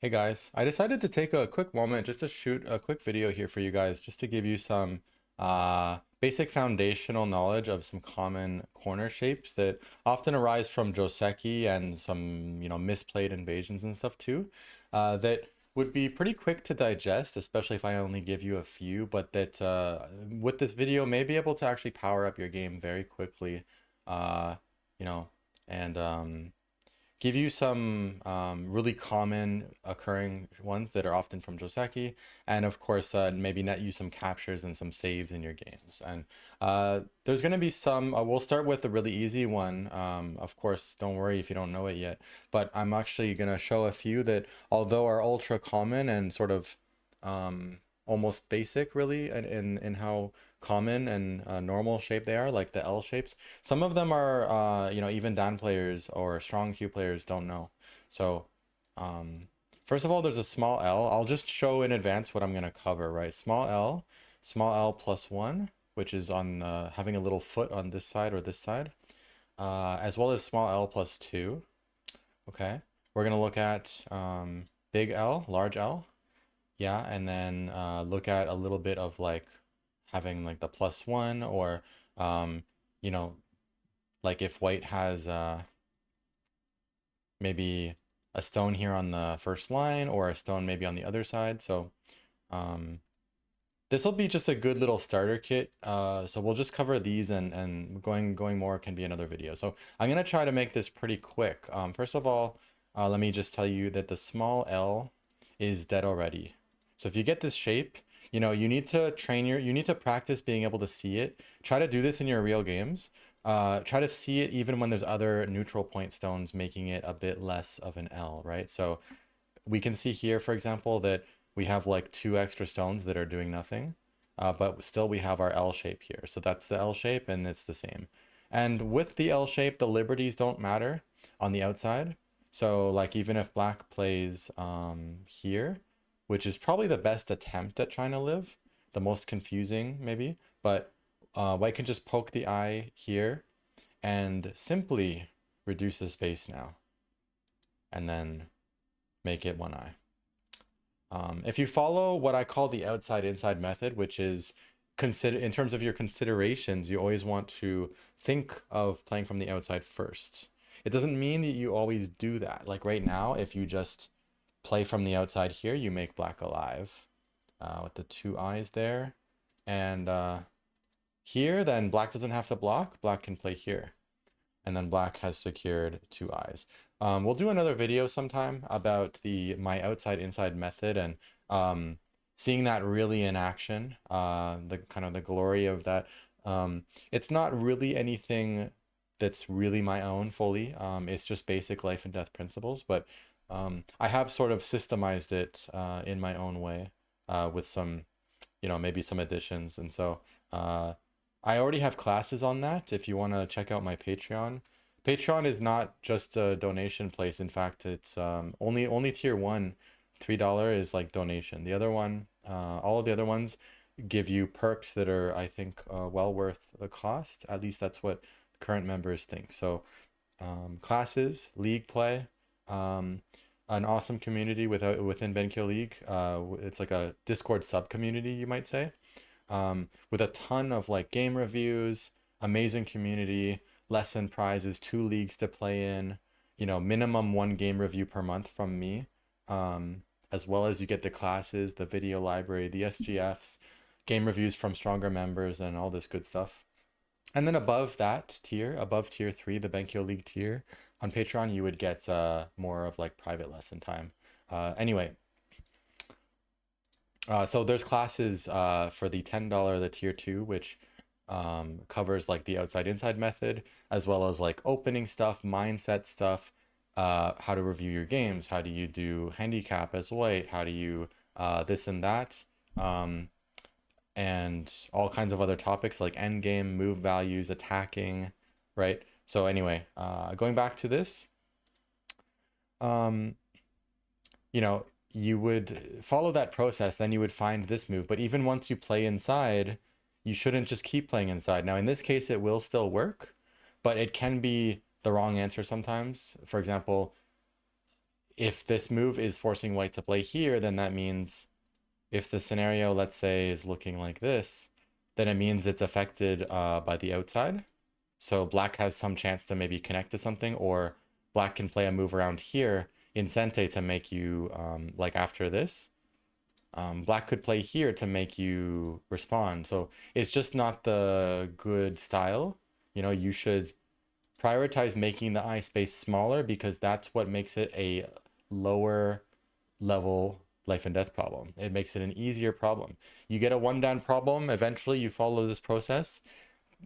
Hey guys, I decided to take a quick moment just to shoot a quick video here for you guys, just to give you some basic foundational knowledge of some common corner shapes that often arise from Joseki and some, misplayed invasions and stuff too, that would be pretty quick to digest, especially if I only give you a few, but that with this video may be able to actually power up your game very quickly, uh, you know, and give you some really common occurring ones that are often from Joseki, and of course, maybe net you some captures and some saves in your games. And there's going to be some, we'll start with a really easy one. Of course, don't worry if you don't know it yet, but I'm actually going to show a few that, although are ultra common and sort of almost basic, really, in how common and normal shape they are, like the L shapes. Some of them are, even Dan players or strong Q players don't know. So, um, first of all, there's a small L. I'll just show in advance what I'm going to cover, right? Small L plus one, which is on having a little foot on this side or this side, as well as small L plus two. Okay. We're going to look at big L, large L. Yeah. And then look at a little bit of like having like the plus one or, um, you know, like if white has maybe a stone here on the first line or a stone maybe on the other side. So um, this will be just a good little starter kit. So we'll just cover these and going more can be another video. So I'm gonna try to make this pretty quick. First of all, let me just tell you that the small L is dead already. So if you get this shape, you need to you need to practice being able to see it. Try to do this in your real games. Try to see it even when there's other neutral point stones making it a bit less of an L, right? So we can see here, for example, that we have like two extra stones that are doing nothing, but still we have our L shape here. So that's the L shape and it's the same. And with the L shape, the liberties don't matter on the outside. So like even if black plays here, which is probably the best attempt at trying to live, the most confusing maybe, but white can just poke the eye here and simply reduce the space now and then make it one eye. If you follow what I call the outside inside method, which is consider in terms of your considerations, you always want to think of playing from the outside first. It doesn't mean that you always do that. Like right now, if you just play from the outside here, you make black alive with the two eyes there. And here, then black doesn't have to block. Black can play here and then black has secured two eyes. We'll do another video sometime about the my outside inside method and seeing that really in action, the kind of the glory of that. It's not really anything that's really my own fully. It's just basic life and death principles, but I have sort of systemized it in my own way with some, maybe some additions. And so I already have classes on that if you want to check out my Patreon. Patreon is not just a donation place. In fact, it's only tier one, $3 is like donation. The other one, all of the other ones give you perks that are, I think, well worth the cost. At least that's what current members think. So classes, league play, um, an awesome community within Benkyo League. It's like a Discord sub community, you might say, with a ton of like game reviews, amazing community, lesson prizes, two leagues to play in, minimum one game review per month from me, as well as you get the classes, the video library, the SGFs, game reviews from stronger members, and all this good stuff. And then above that tier, above tier three, the Benkyo League tier, on Patreon, you would get more of like private lesson time. Anyway, so there's classes for the $10, the tier two, which covers like the outside inside method, as well as like opening stuff, mindset stuff, how to review your games, how do you do handicap as white, how do you this and that, and all kinds of other topics like end game, move values, attacking, right? So anyway, going back to this, um, you know, you would follow that process, then you would find this move. But even once you play inside, you shouldn't just keep playing inside. Now, in this case, it will still work, but it can be the wrong answer sometimes. For example, if this move is forcing white to play here, then that means if the scenario, let's say, is looking like this, then it means it's affected by the outside. So black has some chance to maybe connect to something, or black can play a move around here in Sente to make you, like after this, black could play here to make you respond. So it's just not the good style. You know, you should prioritize making the eye space smaller because that's what makes it a lower level life and death problem. It makes it an easier problem. You get a one down problem, eventually you follow this process.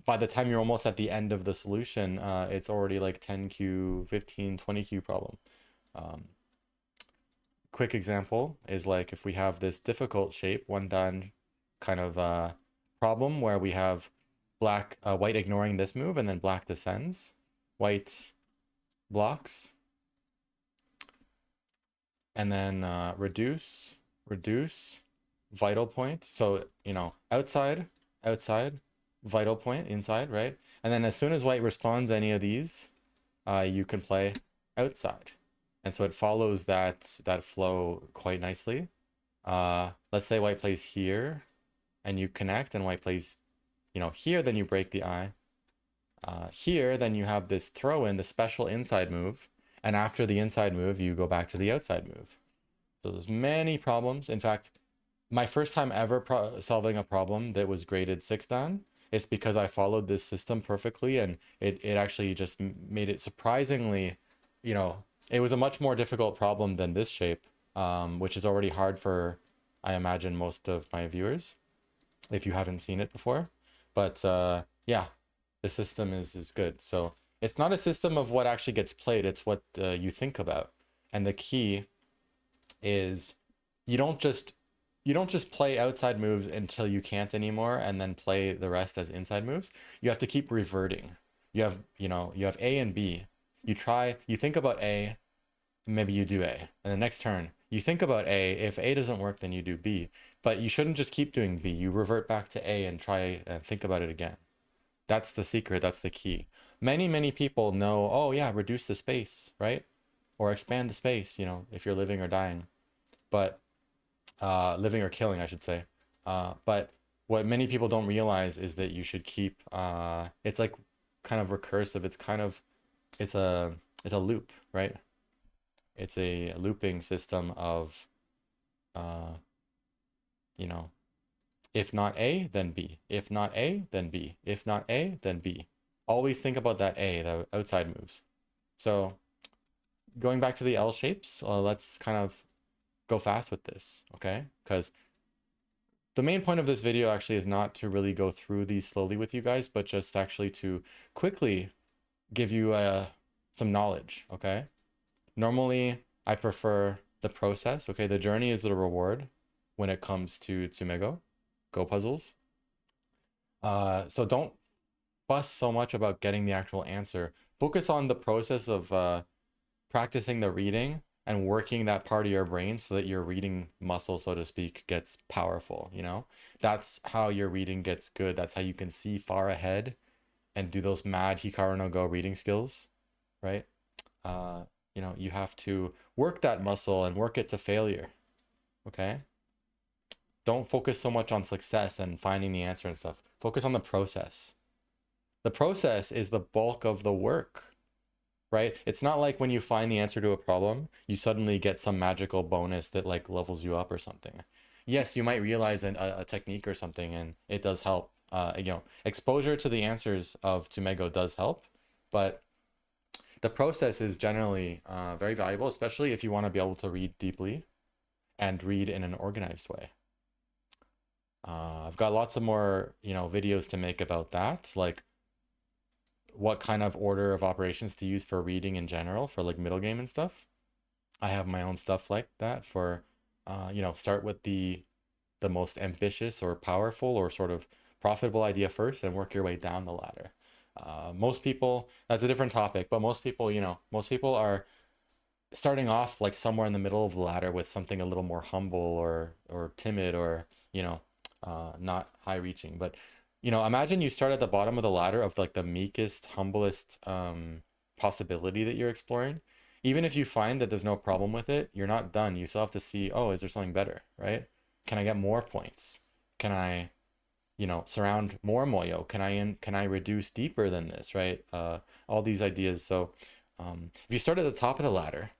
By the time you're almost at the end of the solution, it's already like 10Q, 15, 20Q problem. Quick example is like if we have this difficult shape, one down kind of problem where we have white ignoring this move and then black descends, white blocks, and then reduce, vital point. So, you know, outside, vital point, inside, right? And then as soon as white responds any of these, you can play outside. And so it follows that flow quite nicely. Let's say white plays here and you connect, and white plays, you know, here, then you break the eye. Here, then you have this throw in, the special inside move. And after the inside move, you go back to the outside move. So there's many problems. In fact, my first time ever solving a problem that was graded 6 down, it's because I followed this system perfectly, and it actually just made it surprisingly, you know, it was a much more difficult problem than this shape, which is already hard for, I imagine, most of my viewers, if you haven't seen it before. But yeah, the system is good. So it's not a system of what actually gets played, it's what you think about. And the key is you don't just play outside moves until you can't anymore and then play the rest as inside moves. You have to keep reverting. You have, you know, you have A and B. You think about A, maybe you do A. And the next turn, you think about A. If A doesn't work, then you do B. But you shouldn't just keep doing B. You revert back to A and try and think about it again. That's the secret. That's the key. Many people know, oh yeah, reduce the space, right? Or expand the space, you know, if you're living or dying. But living or killing, I should say. But what many people don't realize is that you should keep, it's like kind of recursive. It's a loop, right? It's a looping system of, you know, if not A, then B. If not A, then B. If not A, then B. Always think about that A, the outside moves. So going back to the L shapes, let's kind of go fast with this, okay? Because the main point of this video actually is not to really go through these slowly with you guys, but just actually to quickly give you some knowledge, okay? Normally, I prefer the process, okay? The journey is the reward when it comes to Tsumego, Go puzzles. So don't fuss so much about getting the actual answer. Focus on the process of practicing the reading and working that part of your brain so that your reading muscle, so to speak, gets powerful, you know? That's how your reading gets good. That's how you can see far ahead and do those mad Hikaru no Go reading skills, right? You know, you have to work that muscle and work it to failure, okay? Don't focus so much on success and finding the answer and stuff. Focus on the process. The process is the bulk of the work, right? It's not like when you find the answer to a problem, you suddenly get some magical bonus that like levels you up or something. Yes, you might realize a technique or something, and it does help. You know, exposure to the answers of Tsumego does help, but the process is generally very valuable, especially if you want to be able to read deeply and read in an organized way. I've got lots of more, you know, videos to make about that, like what kind of order of operations to use for reading in general for like middle game and stuff. I have my own stuff like that for, you know, start with the most ambitious or powerful or sort of profitable idea first and work your way down the ladder. Most people, that's a different topic, but most people, you know, most people are starting off like somewhere in the middle of the ladder with something a little more humble or timid or, you know, not high reaching. But, you know, imagine you start at the bottom of the ladder of like the meekest, humblest possibility that you're exploring, even if you find that there's no problem with it, you're not done. You still have to see, oh, is there something better, right? Can I get more points? Can I, surround more moyo? Can I reduce deeper than this, right? All these ideas. So if you start at the top of the ladder,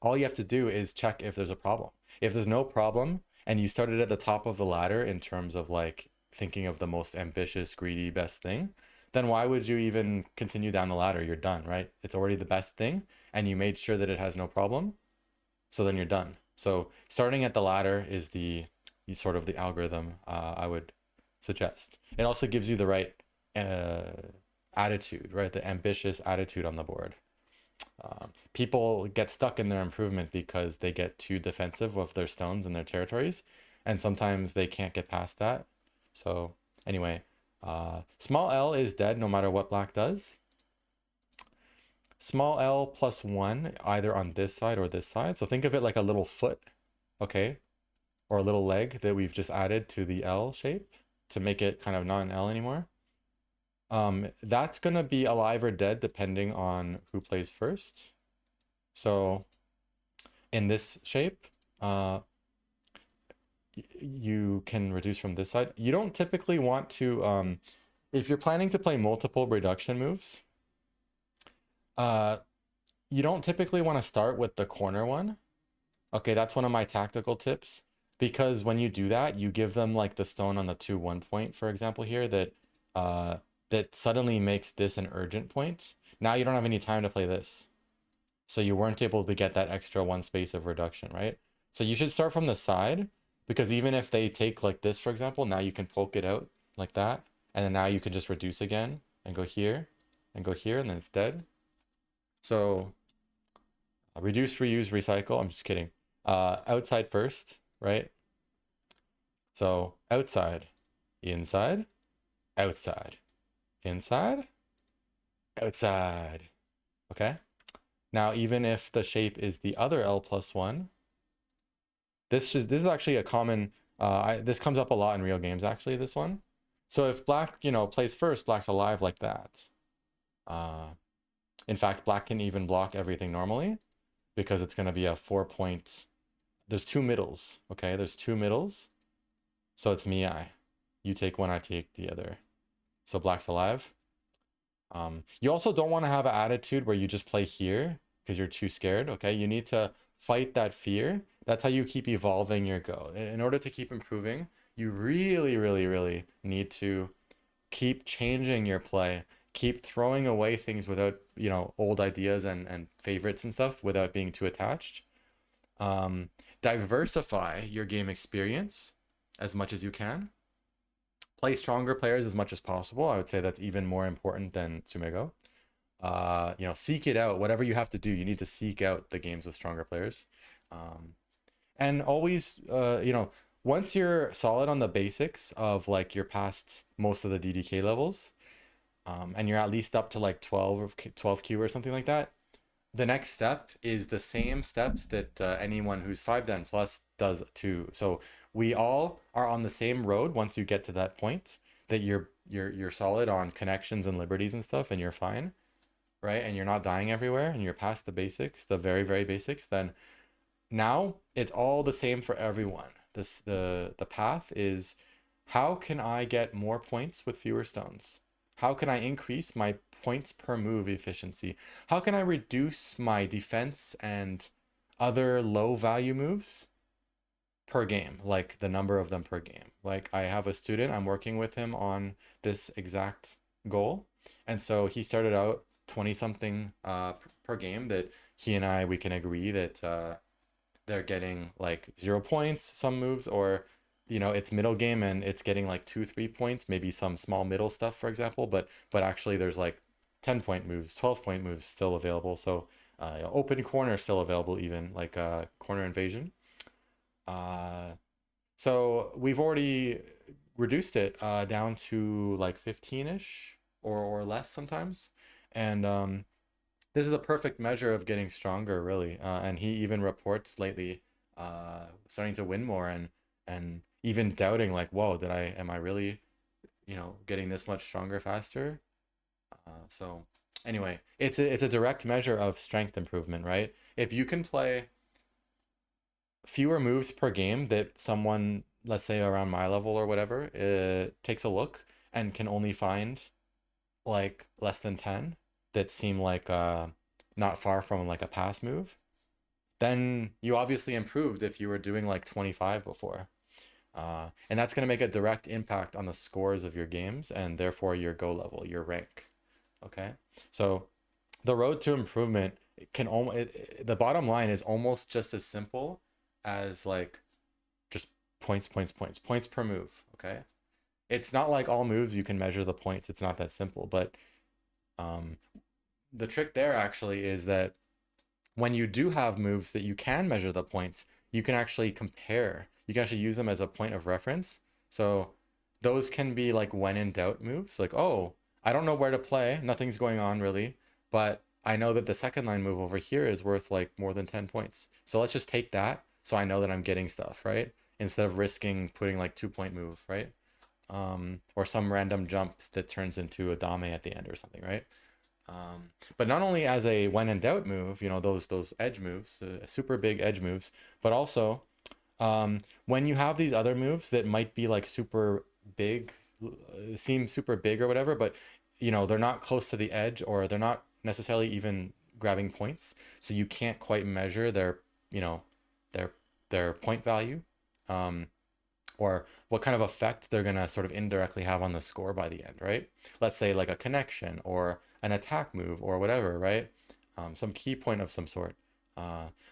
all you have to do is check if there's a problem. If there's no problem and you started at the top of the ladder in terms of like thinking of the most ambitious, greedy, best thing, then why would you even continue down the ladder? You're done, right? It's already the best thing and you made sure that it has no problem. So then you're done. So starting at the ladder is the sort of the algorithm I would suggest. It also gives you the right attitude, right? The ambitious attitude on the board. People get stuck in their improvement because they get too defensive of their stones and their territories, and sometimes they can't get past that. So anyway, small L is dead no matter what black does. Small L+1 either on this side or this side. So think of it like a little foot, okay? Or a little leg that we've just added to the L shape to make it kind of not an L anymore. That's gonna be alive or dead depending on who plays first. So in this shape, you can reduce from this side. You don't typically want to, if you're planning to play multiple reduction moves, you don't typically want to start with the corner one. Okay, that's one of my tactical tips, because when you do that, you give them like the stone on the 2-1 point, for example, here that suddenly makes this an urgent point. Now you don't have any time to play this. So you weren't able to get that extra one space of reduction, right? So you should start from the side, because even if they take like this, for example, now you can poke it out like that. And then now you can just reduce again and go here and go here, and then it's dead. So reduce, reuse, recycle. I'm just kidding. Outside first, right? So outside, inside, outside, inside, outside. Okay. Now, even if the shape is the other L+1, this is actually a common, this comes up a lot in real games, actually, this one. So if black, plays first, black's alive like that. In fact, black can even block everything normally because it's going to be a 4-point. There's two middles, okay? There's two middles. So it's me, I. You take one, I take the other. So black's alive. You also don't want to have an attitude where you just play here because you're too scared, okay? You need to fight that fear. That's how you keep evolving your go. In order to keep improving, you really, really, really need to keep changing your play, keep throwing away things without, old ideas and favorites and stuff without being too attached. Diversify your game experience as much as you can. Play stronger players as much as possible. I would say that's even more important than Sumego. Seek it out. Whatever you have to do, you need to seek out the games with stronger players. And always, once you're solid on the basics of like you're past most of the DDK levels, and you're at least up to like 12 or 12Q or something like that, the next step is the same steps that anyone who's 5 plus does too. So we all are on the same road once you get to that point that you're solid on connections and liberties and stuff, and you're fine, right? And you're not dying everywhere, and you're past the basics, the very, very basics. Then now it's all the same for everyone. The path is, how can I get more points with fewer stones? How can I increase my points per move efficiency? How can I reduce my defense and other low value moves per game, like the number of them per game? Like I have a student, I'm working with him on this exact goal. And so he started out 20 something per game that we can agree that they're getting like 0 points, some moves, or it's middle game and it's getting like 2-3 points, maybe some small middle stuff, for example, but actually there's like 10-point moves, 12-point moves still available. So open corner still available, even like corner invasion. So we've already reduced it down to like 15-ish or less sometimes. And this is the perfect measure of getting stronger, really. And he even reports lately starting to win more and even doubting like, whoa, am I really, getting this much stronger faster? So Anyway, it's a direct measure of strength improvement, right? If you can play fewer moves per game that someone, let's say around my level or whatever, takes a look and can only find like less than 10 that seem like not far from like a pass move, then you obviously improved if you were doing like 25 before. And that's going to make a direct impact on the scores of your games and therefore your go level, your rank. Okay. So the road to improvement can almost, the bottom line is almost just as simple as like just points per move. Okay. It's not like all moves you can measure the points. It's not that simple. But um, the trick there actually is that when you do have moves that you can measure the points, you can actually compare. You can actually use them as a point of reference. So those can be like when in doubt moves. Like, oh, I don't know where to play. Nothing's going on really, but I know that the second line move over here is worth like more than 10 points. So let's just take that so I know that I'm getting stuff, right? Instead of risking putting like 2 point move, right? Or some random jump that turns into a dame at the end or something, right? But not only as a when in doubt move, you know, those edge moves, super big edge moves, but also when you have these other moves that might be like super big, seem super big or whatever, but you know, they're not close to the edge or they're not necessarily even grabbing points, so you can't quite measure their, you know, their their point value. Um, or what kind of effect they're going to sort of indirectly have on the score by the end, right? Let's say like a connection or an attack move or whatever, right? Some key point of some sort.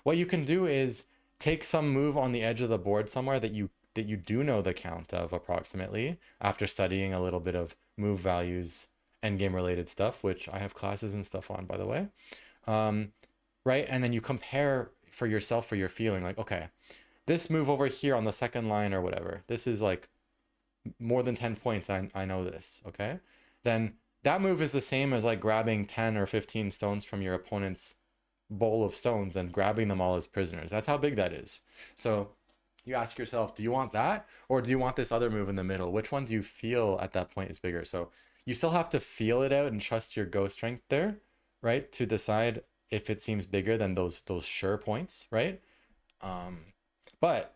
What you can do is take some move on the edge of the board somewhere that you do know the count of approximately after studying a little bit of move values and game related stuff, which I have classes and stuff on, by the way. Um, right? And then you compare for yourself for your feeling like, okay, this move over here on the second line or whatever, this is like more than 10 points. I know this, okay? Then that move is the same as like grabbing 10 or 15 stones from your opponent's bowl of stones and grabbing them all as prisoners. That's how big that is. So you ask yourself, do you want that or do you want this other move in the middle? Which one do you feel at that point is bigger? So you still have to feel it out and trust your go strength there, right? To decide if it seems bigger than those sure points, right? Um, but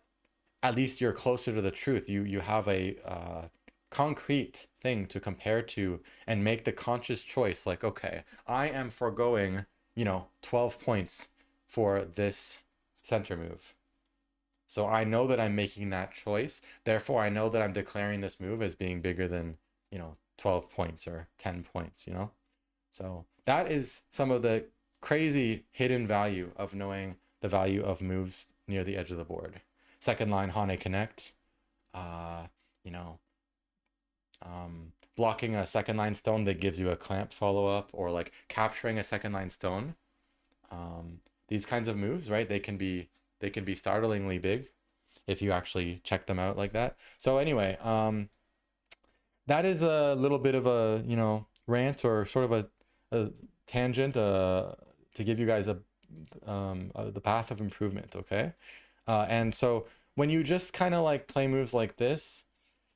at least you're closer to the truth. You have a concrete thing to compare to and make the conscious choice. Like, okay, I am foregoing, 12 points for this center move. So I know that I'm making that choice. Therefore, I know that I'm declaring this move as being bigger than, 12 points or 10 points. So that is some of the crazy hidden value of knowing the value of moves near the edge of the board. Second line Hane Connect, uh, you know, blocking a second line stone that gives you a clamp follow up, or like capturing a second line stone. These kinds of moves, right? They can be startlingly big if you actually check them out like that. So anyway, that is a little bit of a rant or sort of a tangent to give you guys the path of improvement. Okay, and so when you just kind of like play moves like this,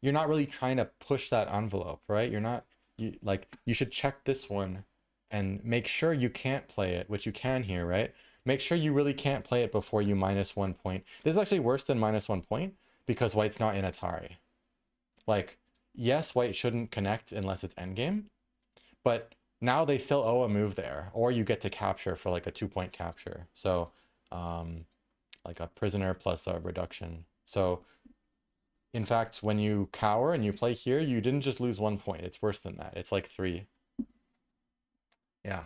you're not really trying to push that envelope, right? You're not you should check this one and make sure you can't play it, which you can here, right? Make sure you really can't play it before you -1 point. This is actually worse than -1 point because white's not in Atari. Like, yes, white shouldn't connect unless it's endgame, but now they still owe a move there, or you get to capture for like a 2 point capture. So, like a prisoner plus a reduction. So, in fact, when you cower and you play here, you didn't just lose 1 point. It's worse than that. It's like 3. Yeah.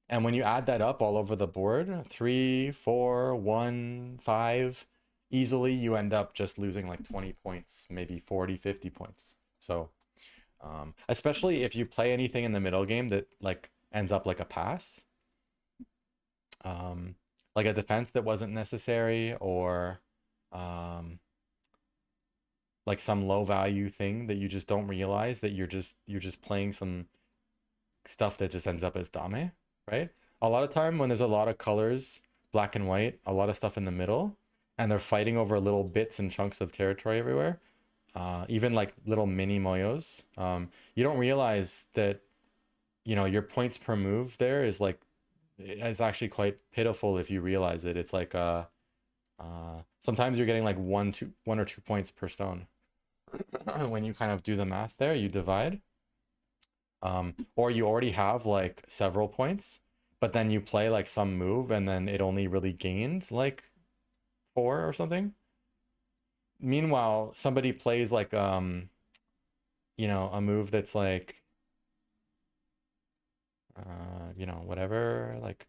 And when you add that up all over the board, 3, 4, 1, 5, easily you end up just losing like 20 points, maybe 40, 50 points. So, especially if you play anything in the middle game that like ends up like a pass, um, like a defense that wasn't necessary, or um, like some low value thing that you just don't realize that you're just playing some stuff that just ends up as dame, right? A lot of time when there's a lot of colors, black and white, a lot of stuff in the middle, and they're fighting over little bits and chunks of territory everywhere, even like little mini moyos, you don't realize that you know, your points per move there is like, it's actually quite pitiful if you realize it. It's like sometimes you're getting like 1 or 2 points per stone. When you kind of do the math there, you divide. Or you already have like several points, but then you play like some move and then it only really gains like 4 or something. Meanwhile, somebody plays like you know, a move that's like you know, whatever, like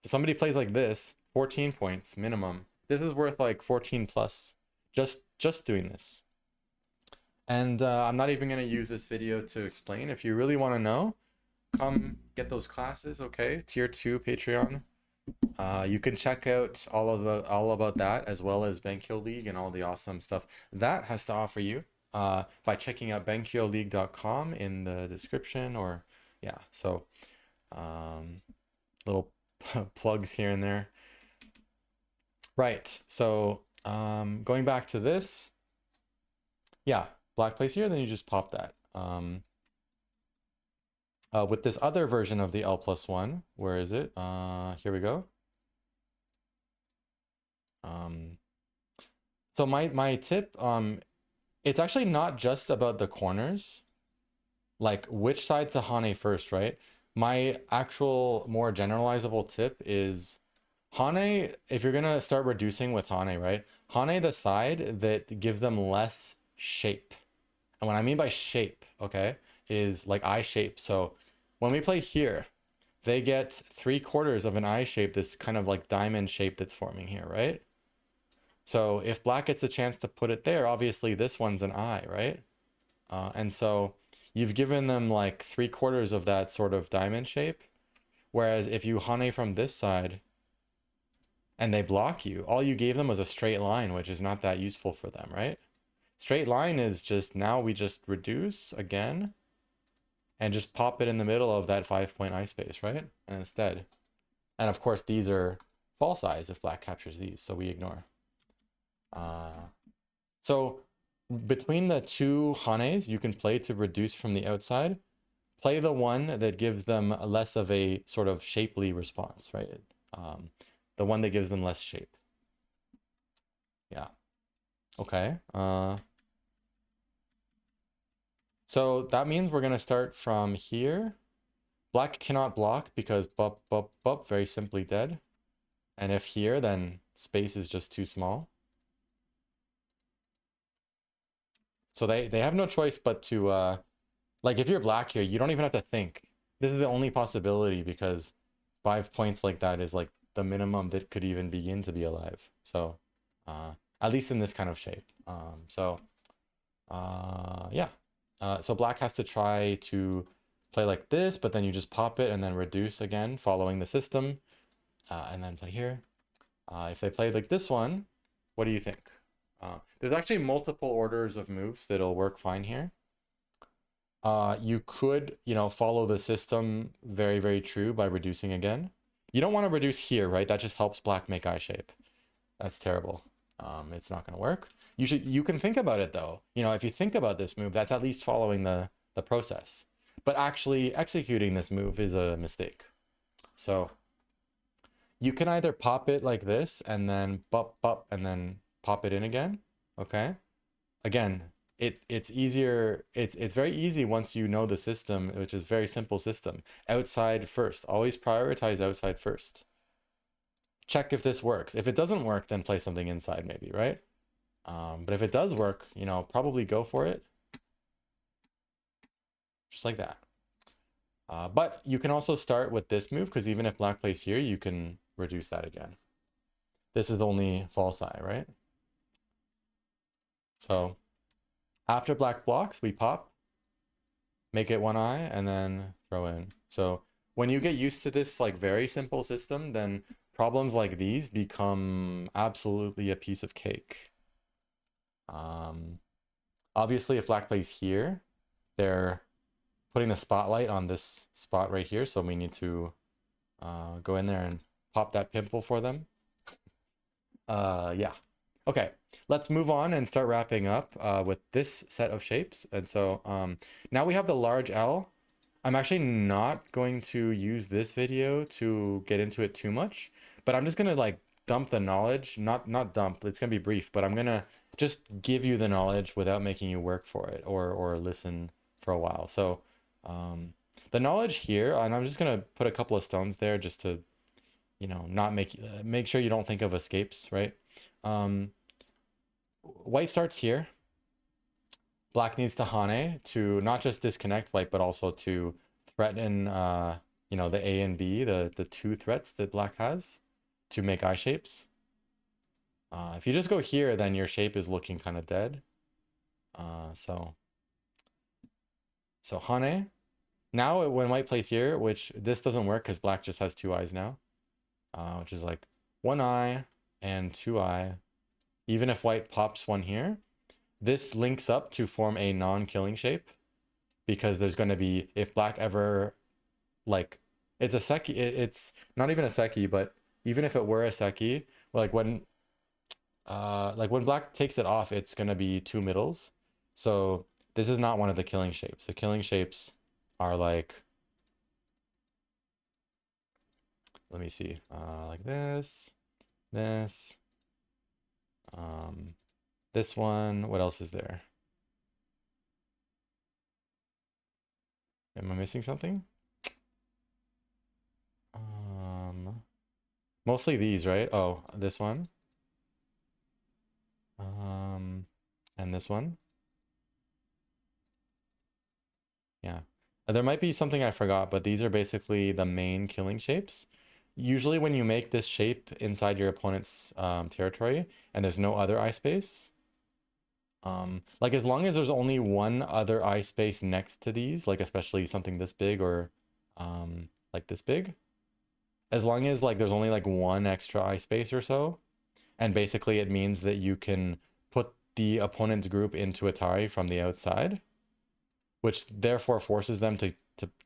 so somebody plays like this, 14 points minimum. This is worth like 14 plus just doing this. And I'm not even going to use this video to explain. If you really want to know, come get those classes, okay? Tier 2 Patreon. You can check out all about that, as well as Bankyo League and all the awesome stuff that has to offer you by checking out bankyoleague.com in the description, or yeah. So little plugs here and there. Right. So going back to this, yeah, black plays here, then you just pop that. With this other version of the L+1, where is it? Here we go. So my tip, it's actually not just about the corners, like which side to Hane first, right? My actual more generalizable tip is Hane, if you're gonna start reducing with Hane, right? Hane the side that gives them less shape. And what I mean by shape, okay, is like eye shape. So when we play here, they get 3/4 of an eye shape, this kind of like diamond shape that's forming here, right? So if black gets a chance to put it there, obviously this one's an eye, right? And so you've given them like 3/4 of that sort of diamond shape. Whereas if you Hane from this side and they block you, all you gave them was a straight line, which is not that useful for them, right? Straight line is just, now we just reduce again and just pop it in the middle of that 5-point eye space, right? And instead, and of course these are false eyes if black captures these, so we ignore. So between the two Hanes you can play to reduce from the outside, play the one that gives them less of a sort of shapely response, right? The one that gives them less shape. Yeah. Okay. So that means we're going to start from here. Black cannot block because bup, bup, bup, very simply dead. And if here, then space is just too small. So they have no choice but to, like if you're black here, you don't even have to think. This is the only possibility because 5 points like that is like the minimum that could even begin to be alive. So at least in this kind of shape. Yeah. So black has to try to play like this, but then you just pop it and then reduce again, following the system, and then play here. If they play like this one, what do you think? There's actually multiple orders of moves that'll work fine here. You could, you know, follow the system very, very true by reducing again. You don't want to reduce here, right? That just helps black make eye shape. That's terrible. It's not going to work. You can think about it though. You know, if you think about this move, that's at least following the process. But actually executing this move is a mistake. So you can either pop it like this and then bop and then pop it in again. Okay. Again, it's easier. It's very easy once you know the system, which is very simple system. Outside first. Always prioritize outside first. Check if this works. If it doesn't work, then play something inside maybe, right? But if it does work, you know, probably go for it. Just like that. But you can also start with this move, because even if black plays here, you can reduce that again. This is only false eye, right? So after black blocks, we pop, make it one eye, and then throw in. So when you get used to this like very simple system, then problems like these become absolutely a piece of cake. Obviously, if black plays here, they're putting the spotlight on this spot right here, so we need to go in there and pop that pimple for them. Yeah. Okay, let's move on and start wrapping up with this set of shapes. And so now we have the large L. I'm actually not going to use this video to get into it too much, but I'm just gonna like dump the knowledge, not dump, it's gonna be brief, but I'm gonna just give you the knowledge without making you work for it or listen for a while. So the knowledge here, and I'm just gonna put a couple of stones there just to, you know, not make sure you don't think of escapes, right? White starts here. Black needs to Hane to not just disconnect white, but also to threaten, you know, the A and B, the two threats that black has to make eye shapes. If you just go here, then your shape is looking kind of dead. So Hane. Now when white plays here, which this doesn't work because black just has two eyes now, which is like one eye and two eye. Even if white pops one here, this links up to form a non-killing shape because there's going to be, if black ever, like, it's a seki, it's not even a seki, but even if it were a seki, like when black takes it off, it's going to be two middles. So this is not one of the killing shapes. The killing shapes are like, let me see, like this, this, this one. What else is there? Am I missing something? Mostly these, right? Oh, this one. And this one. Yeah. There might be something I forgot, but these are basically the main killing shapes. Usually when you make this shape inside your opponent's territory and there's no other eye space, like as long as there's only one other eye space next to these, like especially something this big or like this big, as long as like there's only like one extra eye space or so, and basically it means that you can put the opponent's group into Atari from the outside, which therefore forces them to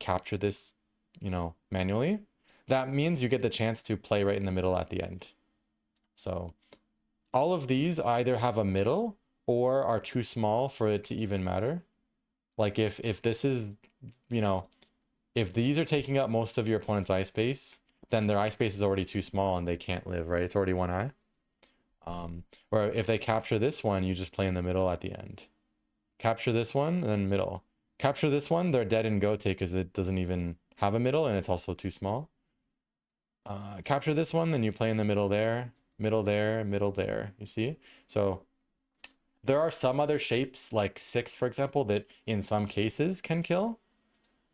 capture this, you know, manually. That means you get the chance to play right in the middle at the end. So all of these either have a middle or are too small for it to even matter. Like if this is, you know, if these are taking up most of your opponent's eye space, then their eye space is already too small and they can't live, right? It's already one eye. Or if they capture this one, you just play in the middle at the end. Capture this one, then middle. Capture this one, they're dead in Gote because it doesn't even have a middle and it's also too small. Capture this one, then you play in the middle there, middle there, middle there. You see? So there are some other shapes, like 6, for example, that in some cases can kill.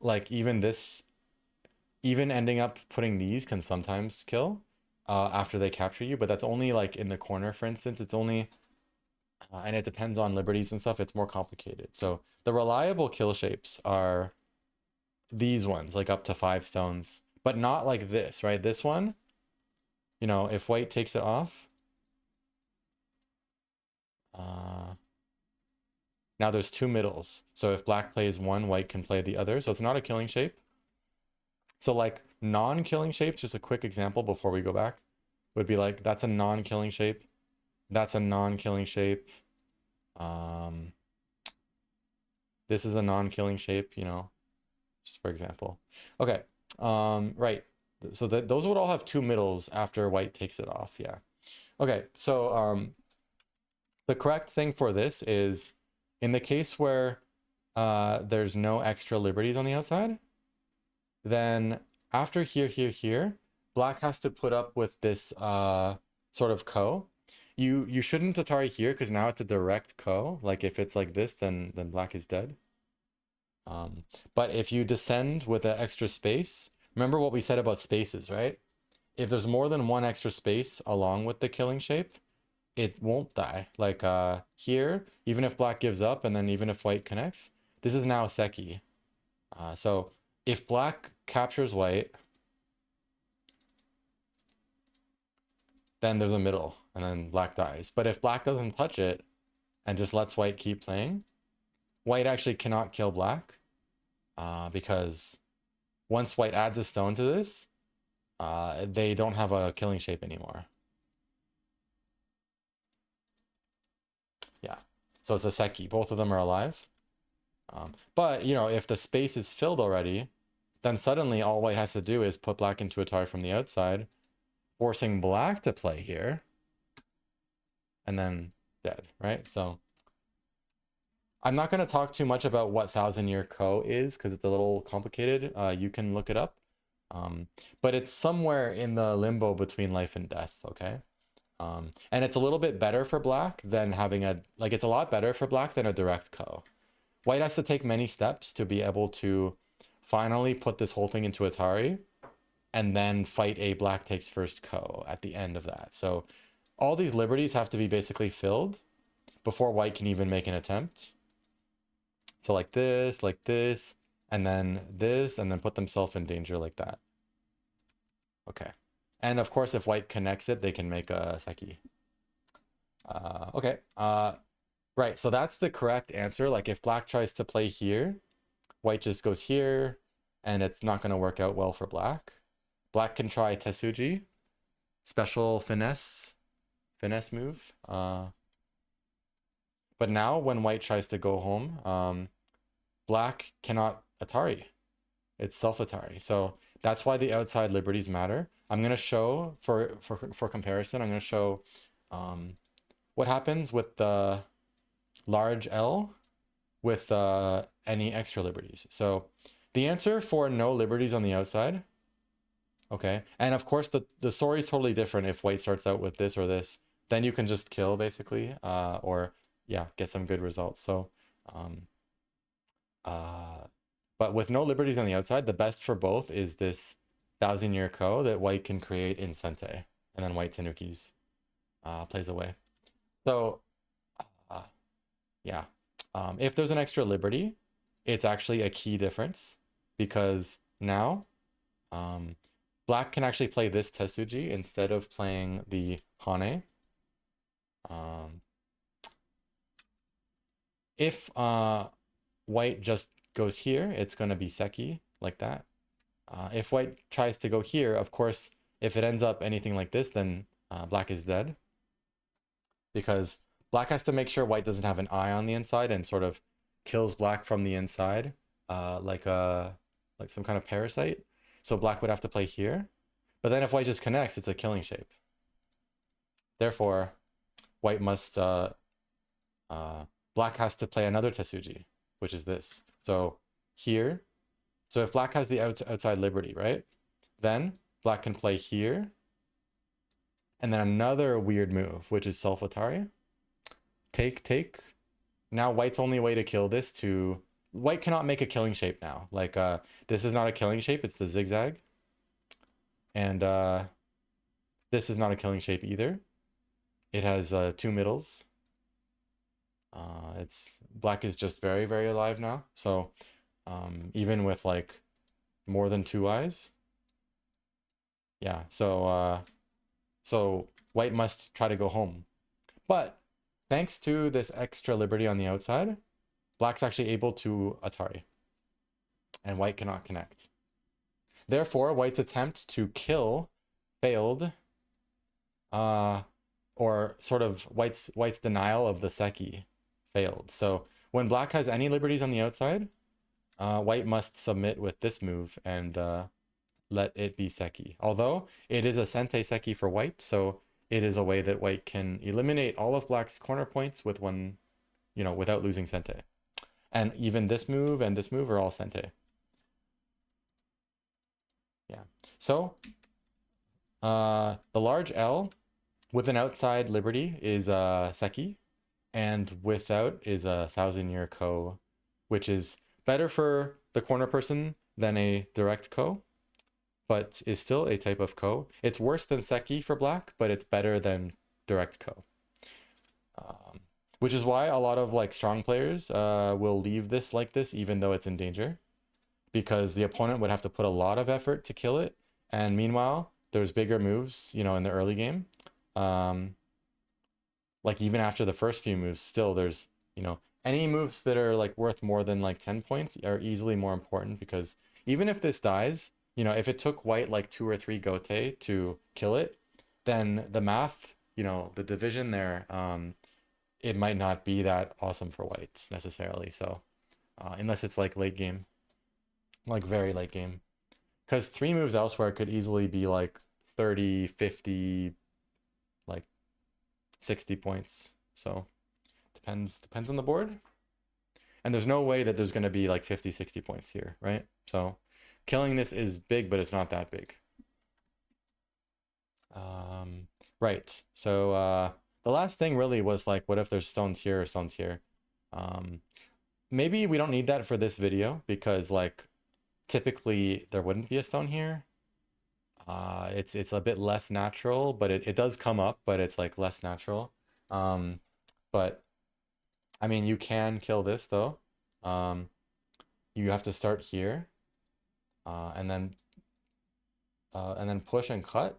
Like even this, even ending up putting these can sometimes kill after they capture you, but that's only like in the corner, for instance. It's only and it depends on liberties and stuff. It's more complicated. So the reliable kill shapes are these ones, like up to 5 stones, but not like this, right? This one, you know, if white takes it off, now there's 2 middles. So if black plays one, white can play the other. So it's not a killing shape. So like non-killing shapes, just a quick example before we go back, would be like, that's a non-killing shape. That's a non-killing shape. This is a non-killing shape, you know, just for example. Okay, right. So those would all have 2 middles after white takes it off, yeah. Okay, so the correct thing for this is, in the case where there's no extra liberties on the outside, then after here, black has to put up with this sort of ko. You shouldn't Atari here because now it's a direct ko. Like if it's like this, then black is dead. But if you descend with an extra space, remember what we said about spaces, right? If there's more than one extra space along with the killing shape, it won't die. Like here, even if black gives up and then even if white connects, this is now Seki. So if black captures white, then there's a middle and then black dies. But if black doesn't touch it and just lets white keep playing, white actually cannot kill black because once white adds a stone to this, they don't have a killing shape anymore. So it's a Seki. Both of them are alive. But, you know, if the space is filled already, then suddenly all white has to do is put black into Atari from the outside, forcing black to play here, and then dead, right? So I'm not going to talk too much about what Thousand Year Ko is because it's a little complicated. You can look it up. But it's somewhere in the limbo between life and death, okay? And it's a little bit better for black than having it's a lot better for black than a direct Ko. White has to take many steps to be able to finally put this whole thing into Atari and then fight a black takes first Ko at the end of that. So all these liberties have to be basically filled before white can even make an attempt. So like this, and then put themselves in danger like that. Okay. And of course, if white connects it, they can make a Seki. Okay. Right. So that's the correct answer. Like if black tries to play here, white just goes here, and it's not going to work out well for black. Black can try Tesuji, special finesse move. But now when white tries to go home, black cannot Atari. It's self-Atari. So that's why the outside liberties matter. I'm going to show, for comparison, I'm going to show what happens with the large L with any extra liberties. So the answer for no liberties on the outside, okay, and of course the story is totally different if white starts out with this or this. Then you can just kill, basically, or, yeah, get some good results. So, but with no liberties on the outside, the best for both is this Thousand Year Ko that white can create in Sente, and then white Tanukis plays away. So, yeah, if there's an extra liberty, it's actually a key difference because now black can actually play this Tesuji instead of playing the Hane. If white just goes here, it's going to be Seki like that. If white tries to go here, of course, if it ends up anything like this, then black is dead. Because black has to make sure white doesn't have an eye on the inside and sort of kills black from the inside, like some kind of parasite. So black would have to play here. But then if white just connects, it's a killing shape. Therefore, white must black has to play another Tesuji, which is this. So here, so if black has the outside liberty, right? Then black can play here. And then another weird move, which is self-Atari. Take. Now white's only way to kill this to... White cannot make a killing shape now. Like, this is not a killing shape, it's the zigzag. And this is not a killing shape either. It has two middles. Black is just very, very alive now. So even with like more than two eyes. Yeah, so white must try to go home. But thanks to this extra liberty on the outside, black's actually able to Atari. And white cannot connect. Therefore, white's attempt to kill failed. Or sort of white's denial of the Seki failed. So when black has any liberties on the outside, white must submit with this move and let it be Seki. Although it is a Sente Seki for white, so it is a way that white can eliminate all of black's corner points with one, without losing Sente. And even this move and this move are all Sente. Yeah. So the large L with an outside liberty is Seki, and without is a Thousand Year Ko, which is better for the corner person than a direct Ko, but is still a type of Ko. It's worse than Seki for black, but it's better than direct Ko. Which is why a lot of like strong players will leave this like this even though it's in danger, because the opponent would have to put a lot of effort to kill it, and meanwhile there's bigger moves, in the early game. Like even after the first few moves, still there's, any moves that are like worth more than like 10 points are easily more important, because even if this dies, if it took white like 2 or 3 Gote to kill it, then the math, the division there it might not be that awesome for white necessarily. So unless it's like late game, like very late game. Because 3 moves elsewhere could easily be like 30, 50, like 60 points. So depends on the board. And there's no way that there's going to be like 50, 60 points here, right? So killing this is big, but it's not that big. Right. So the last thing really was like, what if there's stones here or stones here? Maybe we don't need that for this video because like typically there wouldn't be a stone here. It's a bit less natural, but it does come up, but it's like less natural. But I mean, you can kill this though. You have to start here, and then push and cut.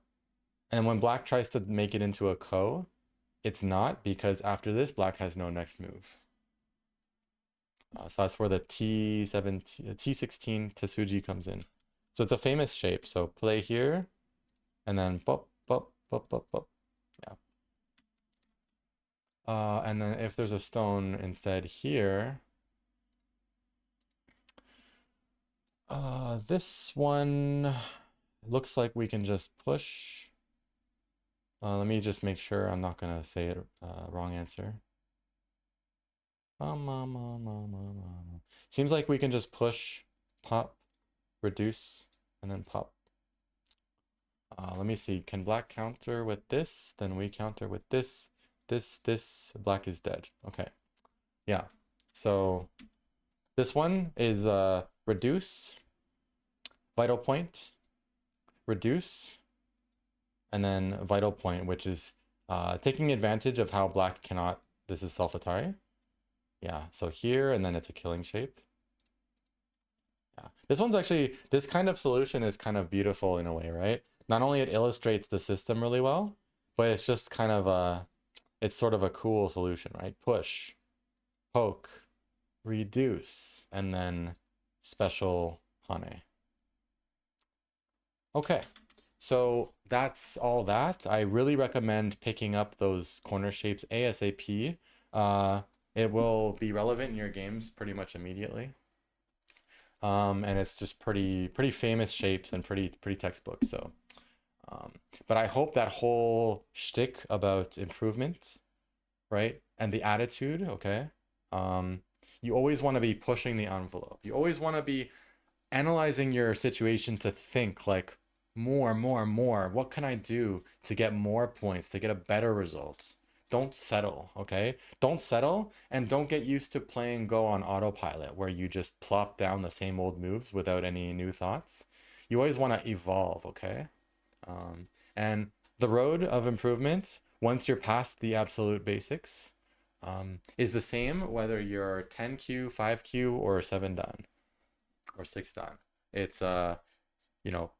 And when black tries to make it into a ko, it's not because after this, black has no next move. So that's where the T16 Tsuji comes in. So it's a famous shape. So play here, and then pop, pop, pop, pop, pop. Yeah. And then if there's a stone instead here, this one looks like we can just push. Let me just make sure I'm not gonna say it wrong answer. Seems like we can just push, pop, reduce, and then pop. Let me see. Can black counter with this? Then we counter with this. This. Black is dead. Okay. Yeah. So this one is reduce, vital point, reduce, and then vital point, which is taking advantage of how black cannot. This is self-atari. Yeah. So here, and then it's a killing shape. Yeah. This one's actually, this kind of solution is kind of beautiful in a way, right? Not only it illustrates the system really well, but it's just kind of it's sort of a cool solution, right? Push, poke, reduce, and then special Hane. Okay, so that's all that. I really recommend picking up those corner shapes ASAP. It will be relevant in your games pretty much immediately. And it's just pretty famous shapes and pretty textbook. So, but I hope that whole shtick about improvement, right, and the attitude, okay, you always want to be pushing the envelope. You always want to be analyzing your situation to think like more, more, more. What can I do to get more points, to get a better result? Don't settle, okay? Don't settle and don't get used to playing Go on autopilot where you just plop down the same old moves without any new thoughts. You always want to evolve, okay? And the road of improvement, once you're past the absolute basics, is the same whether you're 10Q, 5Q, or 7 done or 6 done. It's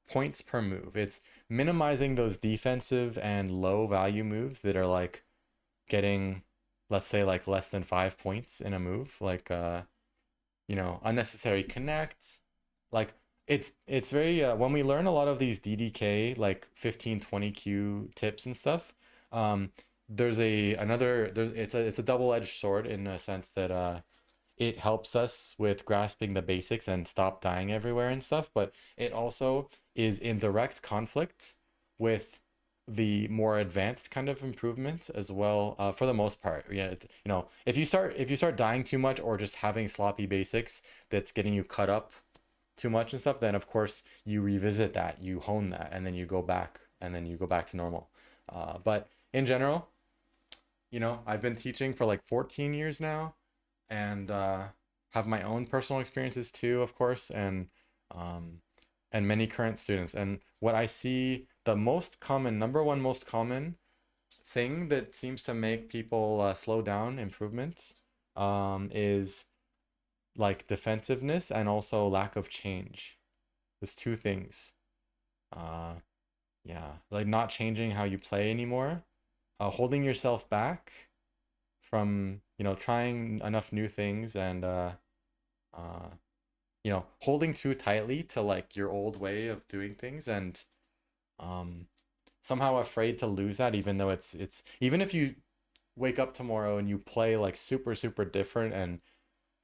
points per move. It's minimizing those defensive and low value moves that are like getting, let's say, like less than 5 points in a move, like unnecessary connect. Like it's very when we learn a lot of these DDK like 15 20Q tips and stuff, there's it's a double-edged sword in a sense that it helps us with grasping the basics and stop dying everywhere and stuff, but it also is in direct conflict with the more advanced kind of improvements as well, for the most part. Yeah, if you start dying too much or just having sloppy basics that's getting you cut up too much and stuff, then of course you revisit that, you hone that, and then you go back to normal. But in general, I've been teaching for like 14 years now, and have my own personal experiences too, of course, and many current students. And what I see, the most common, number one most common thing that seems to make people slow down improvement, is like defensiveness and also lack of change. There's two things. Uh, yeah, like not changing how you play anymore, holding yourself back from trying enough new things, and uh holding too tightly to like your old way of doing things, and um somehow afraid to lose that, even though it's even if you wake up tomorrow and you play like super, super different and,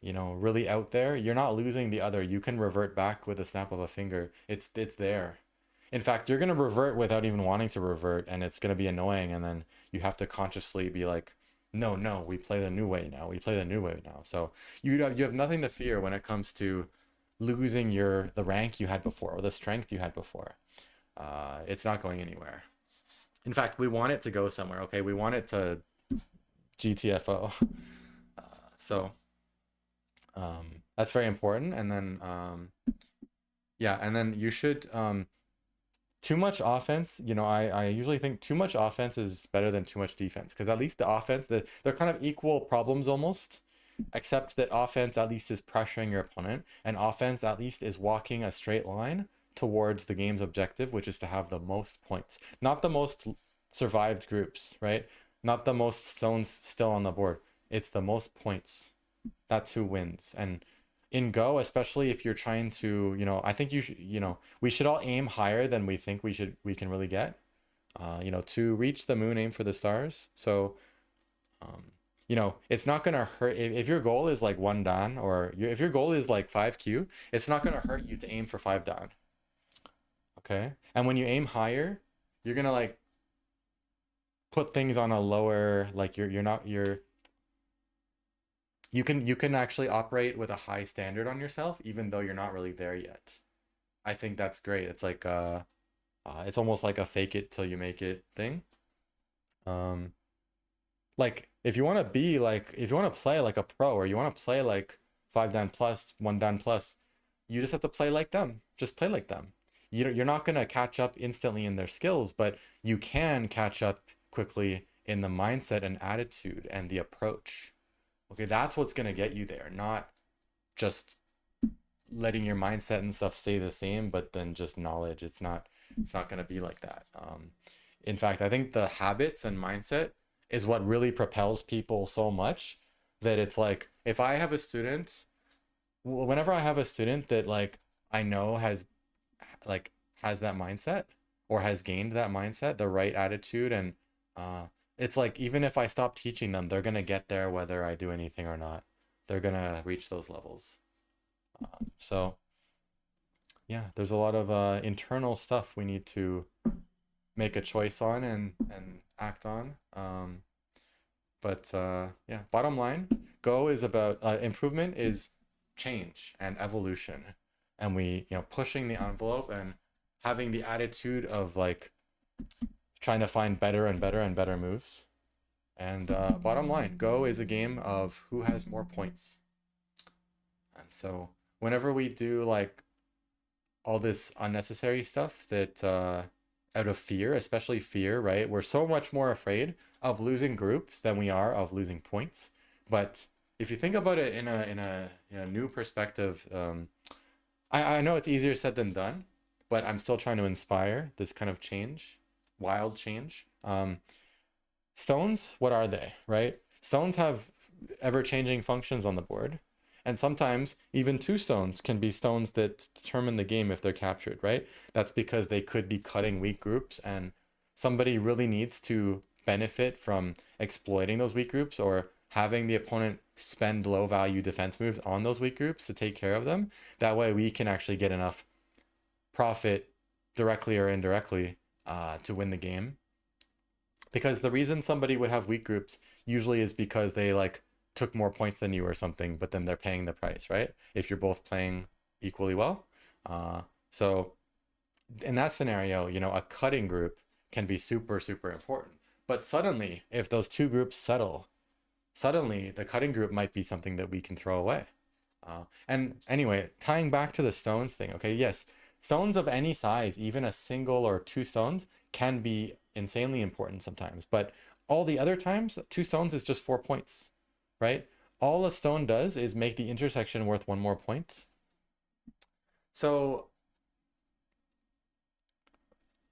you know, really out there, you're not losing the other. You can revert back with a snap of a finger. It's there. In fact, you're gonna revert without even wanting to revert, and it's gonna be annoying, and then you have to consciously be like, no, no, we play the new way now. We play the new way now. So you have nothing to fear when it comes to losing the rank you had before or the strength you had before. It's not going anywhere. In fact, we want it to go somewhere. Okay, we want it to GTFO. So that's very important. And then yeah, and then you should too much offense, you know, I usually think too much offense is better than too much defense, because at least the offense, they're kind of equal problems almost, except that offense at least is pressuring your opponent, and offense at least is walking a straight line towards the game's objective, which is to have the most points, not the most survived groups, right? Not the most stones still on the board. It's the most points. That's who wins. And in Go, especially if you're trying to, you know, I think you should, you know, we should all aim higher than we think we can really get. You know, to reach the moon, aim for the stars. So, um, you know, it's not gonna hurt if your goal is like 1 dan, or if your goal is like 5Q, it's not gonna hurt you to aim for 5 dan. Okay. And when you aim higher, you're gonna like put things on a lower, like you're not you're you can actually operate with a high standard on yourself even though you're not really there yet. I think that's great. It's like it's almost like a fake it till you make it thing. Um like if you want to be like, if you want to play like a pro, or you want to play like 5 dan plus, 1 dan plus, you just have to play like them. Just play like them. You're not going to catch up instantly in their skills, but you can catch up quickly in the mindset and attitude and the approach. Okay, that's what's going to get you there, not just letting your mindset and stuff stay the same, but then just knowledge. It's not going to be like that. In fact, I think the habits and mindset is what really propels people so much, that it's like, if I have a student, whenever I have a student that like I know has that mindset, or has gained that mindset, the right attitude, and uh it's like, even if I stop teaching them, they're gonna get there whether I do anything or not. They're gonna reach those levels. So yeah, there's a lot of internal stuff we need to make a choice on and act on. But yeah, bottom line, Go is about improvement is change and evolution, and we, you know, pushing the envelope and having the attitude of like trying to find better and better and better moves. And bottom line, Go is a game of who has more points. And so whenever we do like all this unnecessary stuff that out of fear, especially fear, right? We're so much more afraid of losing groups than we are of losing points. But if you think about it in a new perspective, I know it's easier said than done, but I'm still trying to inspire this kind of change, wild change. Stones, what are they, right? Stones have ever-changing functions on the board. And sometimes even 2 stones can be stones that determine the game if they're captured, right? That's because they could be cutting weak groups, and somebody really needs to benefit from exploiting those weak groups, or having the opponent spend low value defense moves on those weak groups to take care of them. That way we can actually get enough profit, directly or indirectly, to win the game. Because the reason somebody would have weak groups usually is because they like took more points than you or something, but then they're paying the price, right? If you're both playing equally well. So in that scenario, you know, a cutting group can be super, super important. But suddenly, if those 2 groups settle, suddenly the cutting group might be something that we can throw away. And anyway, tying back to the stones thing, okay, yes, stones of any size, even a single or 2 stones, can be insanely important sometimes. But all the other times, 2 stones is just 4 points, right? All a stone does is make the intersection worth 1 more point. So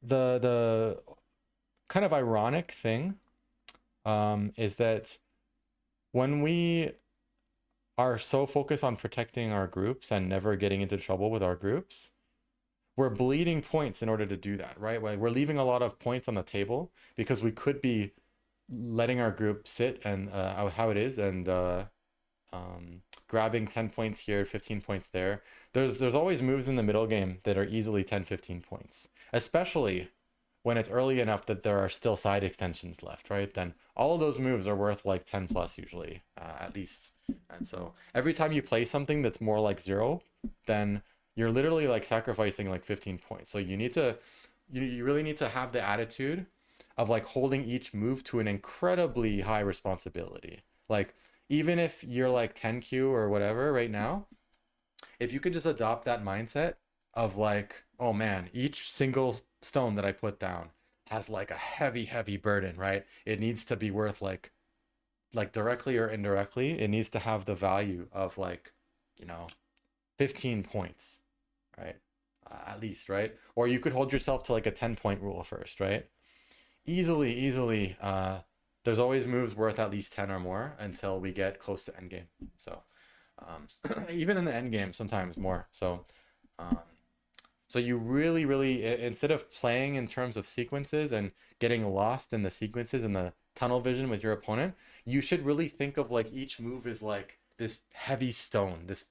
the kind of ironic thing is that when we are so focused on protecting our groups and never getting into trouble with our groups, we're bleeding points in order to do that, right? We're leaving a lot of points on the table because we could be letting our group sit and how it is, and grabbing 10 points here, 15 points there. There's always moves in the middle game that are easily 10, 15 points, especially when it's early enough that there are still side extensions left, right? Then all of those moves are worth like 10 plus usually, at least. And so every time you play something that's more like 0, then you're literally like sacrificing like 15 points. So you really need to have the attitude of like holding each move to an incredibly high responsibility. Like even if you're like 10Q or whatever right now, if you could just adopt that mindset of like, oh man, each single stone that I put down has like a heavy, heavy burden, right? It needs to be worth like directly or indirectly, it needs to have the value of like, you know, 15 points, right? At least, right? Or you could hold yourself to like a 10-point rule first, right? Easily, there's always moves worth at least 10 or more until we get close to endgame. So even in the end game, sometimes more. Um, so you really, instead of playing in terms of sequences and getting lost in the sequences and the tunnel vision with your opponent, you should really think of like each move is like this heavy stone, this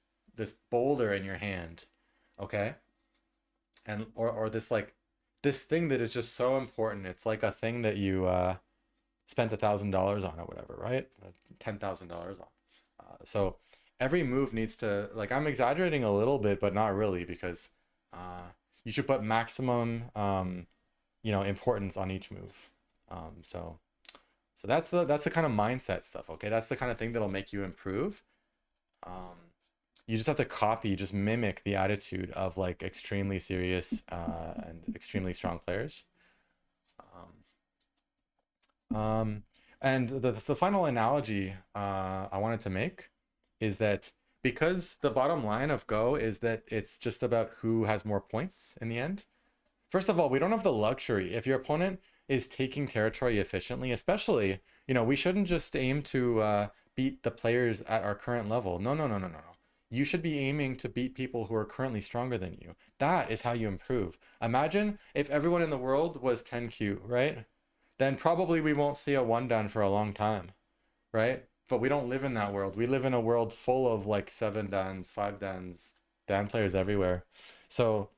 boulder in your hand, okay? And or this like this thing that is just so important. It's like a thing that you spent $1,000 on or whatever, right? $10,000 on. So every move needs to like I'm exaggerating a little bit, but not really because uh, you should put maximum importance on each move. So that's the kind of mindset stuff. Okay, that's the kind of thing that'll make you improve. Um, you just have to copy, just mimic the attitude of like extremely serious and extremely strong players. Um, um, and the final analogy I wanted to make is that because the bottom line of Go is that it's just about who has more points in the end. First of all, we don't have the luxury. If your opponent is taking territory efficiently, especially, we shouldn't just aim to beat the players at our current level. No, no, no, no, no, no. You should be aiming to beat people who are currently stronger than you. That is how you improve. Imagine if everyone in the world was 10Q, right? Then probably we won't see a one down for a long time, right? But we don't live in that world. We live in a world full of like 7 dans, 5 dans, dan players everywhere. So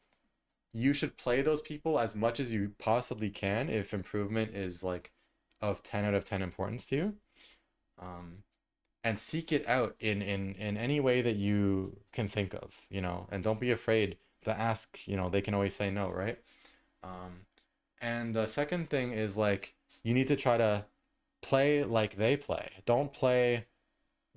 you should play those people as much as you possibly can if improvement is like of 10 out of 10 importance to you. Um, and seek it out in any way that you can think of, and don't be afraid to ask, they can always say no, right? Um, and the second thing is like you need to try to play like they play. Don't play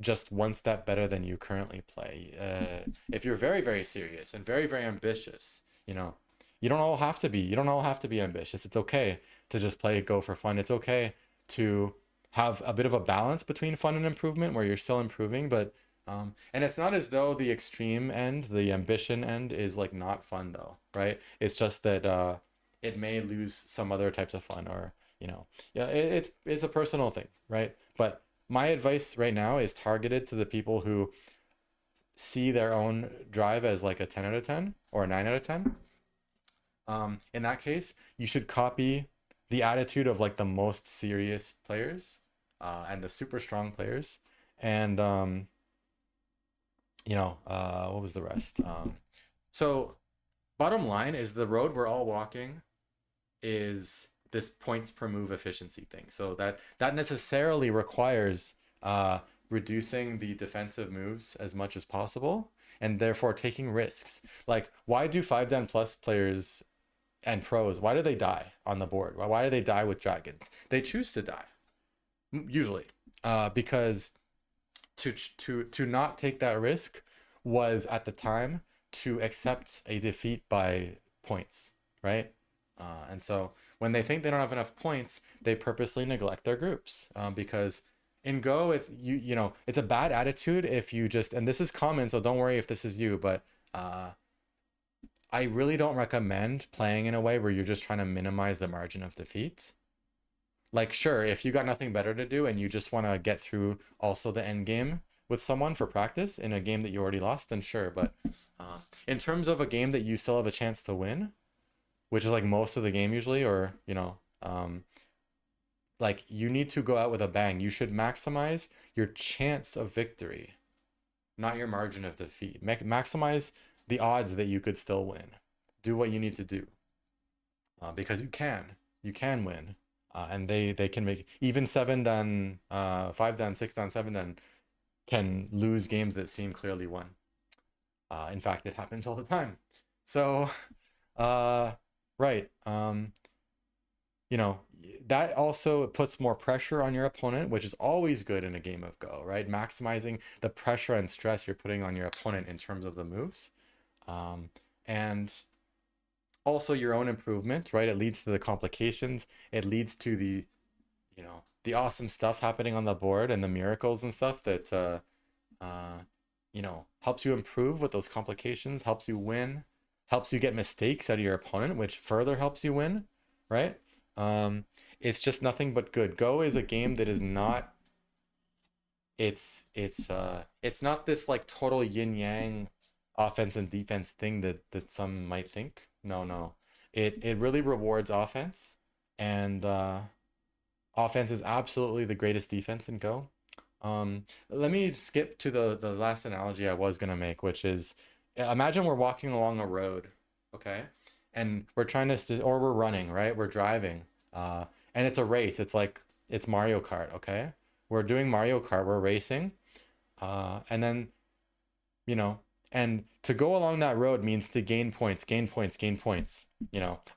just one step better than you currently play. If you're very, very serious and very, very ambitious, you don't all have to be ambitious. It's okay to just play Go for fun. It's okay to have a bit of a balance between fun and improvement where you're still improving, but and it's not as though the extreme end, the ambition end, is like not fun though, right? It's just that it may lose some other types of fun, or yeah, it's a personal thing, right? But my advice right now is targeted to the people who see their own drive as like a 10 out of 10 or a 9 out of 10. In that case, you should copy the attitude of like the most serious players and the super strong players. And what was the rest? So bottom line is the road we're all walking is this points per move efficiency thing. So that necessarily requires reducing the defensive moves as much as possible, and therefore taking risks. Like, why do 5 Dan plus players and pros, why do they die on the board? Why do they die with dragons? They choose to die, usually, because to not take that risk was at the time to accept a defeat by points, right? And so when they think they don't have enough points, they purposely neglect their groups because in Go, it's it's a bad attitude if you just, and this is common, so don't worry if this is you, but I really don't recommend playing in a way where you're just trying to minimize the margin of defeat. Like, sure, if you got nothing better to do and you just want to get through also the end game with someone for practice in a game that you already lost, then sure. But in terms of a game that you still have a chance to win, which is like most of the game usually, or like you need to go out with a bang. You should maximize your chance of victory, not your margin of defeat. Maximize the odds that you could still win. Do what you need to do, because you can win, and they can make even 7 down, 5 down, 6 down, 7 down can lose games that seem clearly won. In fact, it happens all the time. So, uh, right. You know, that also puts more pressure on your opponent, which is always good in a game of Go, right? Maximizing the pressure and stress you're putting on your opponent in terms of the moves. And also your own improvement, right? It leads to the complications. It leads to the, the awesome stuff happening on the board and the miracles and stuff that, helps you improve with those complications, helps you win, helps you get mistakes out of your opponent, which further helps you win, right? Um, it's just nothing but good. Go is a game that is not, it's not this like total yin yang offense and defense thing that some might think. No, no. It really rewards offense, and offense is absolutely the greatest defense in Go. Let me skip to the last analogy I was gonna make, which is, imagine we're walking along a road, okay, and we're trying to or we're running, right? We're driving, and it's a race. It's Mario Kart, okay? We're doing Mario Kart. We're racing, and then you know, and to go along that road means to gain points, gain points, gain points,